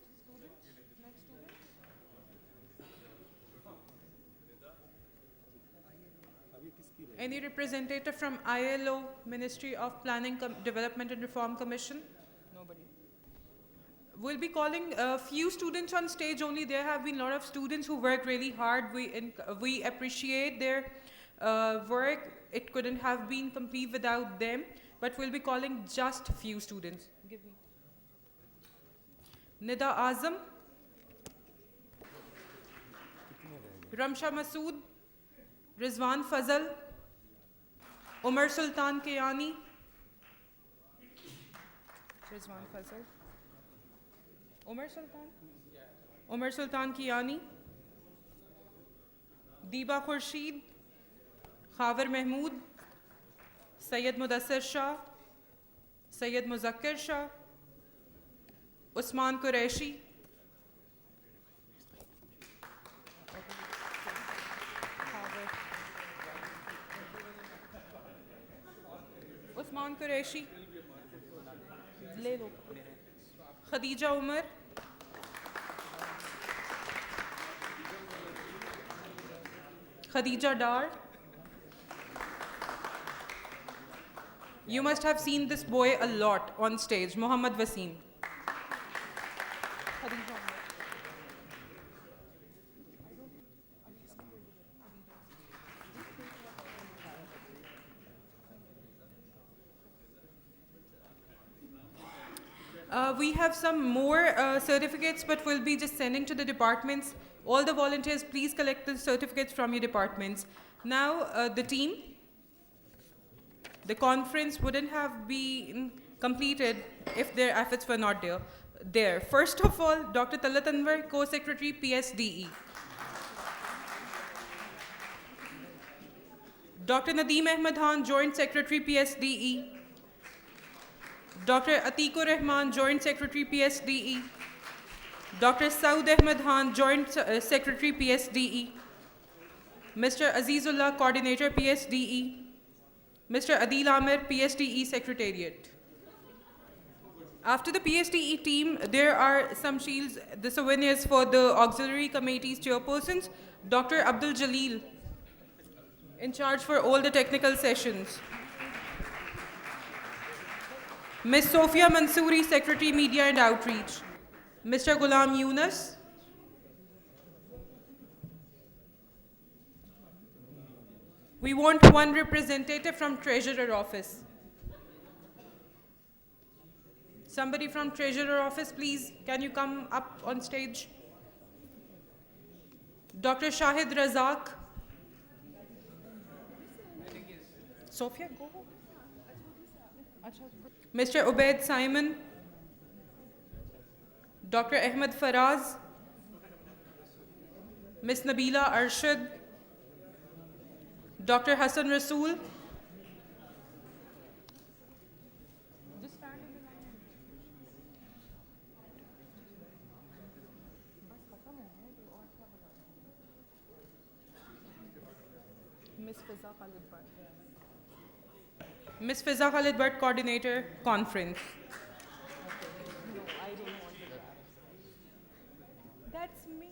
student. Any representative from ILO, Ministry of Planning, Development and Reform Commission? Nobody. We'll be calling a few students on stage only. There have been a lot of students who worked really hard. We appreciate their work. It couldn't have been complete without them, but we'll be calling just a few students. Give me. Nida Azam, Ramsha Masood, Rizwan Fazal, Umar Sultan Kayani, Rizwan Fazal, Umar Sultan Kiyani, Diba Khurshid, Khavar Mahmood, Sayyid Mudassir Shah, Sayyid Muzakkir Shah, Usman Qureshi, Khadija Umar, Khadija Dar. You must have seen this boy a lot on stage, Muhammad Wasim. We have some more certificates, but we'll be just sending to the departments. All the volunteers, please collect the certificates from your departments. Now, the team. The conference wouldn't have been completed if their efforts were not there. First of all, Dr. Talat Anwar, Co-Secretary, PSDE. Dr. Nadeem Ahmed Khan, Joint Secretary, PSDE. Dr. Atikur Rahman, Joint Secretary, PSDE. Dr. Saud Ahmed Khan, Joint Secretary, PSDE. Mr. Azizullah, Coordinator, PSDE. Mr. Adil Amir, PSDE Secretariat. After the PSDE team, there are some shields, the souvenirs for the auxiliary committee's chairpersons. Dr. Abdul Jalil, in charge for all the technical sessions. Ms. Sophia Mansouri, Secretary, Media and Outreach. Mr. Ghulam Yunus. We want one representative from Treasurer Office. Somebody from Treasurer Office, please, can you come up on stage? Dr. Shahid Razak. Sophia, go. Mr. Ubaid Simon. Dr. Ahmed Faraz. Ms. Nabila Arshad. Dr. Hassan Rasool. Ms. Fiza Khalid Bhatt, Coordinator, Conference. That's me.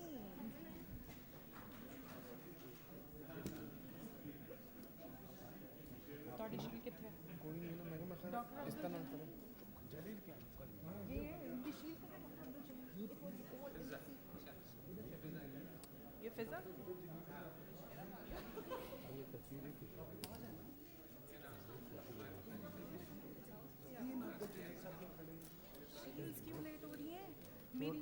ये फिजा? क्यों late हो रही है मेरी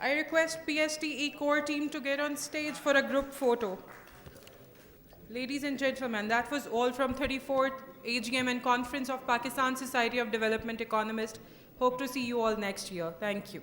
I request PSDE core team to get on stage for a group photo. Ladies and gentlemen, that was all from 34th AGM and Conference of Pakistan Society of Development Economists. Hope to see you all next year. Thank you.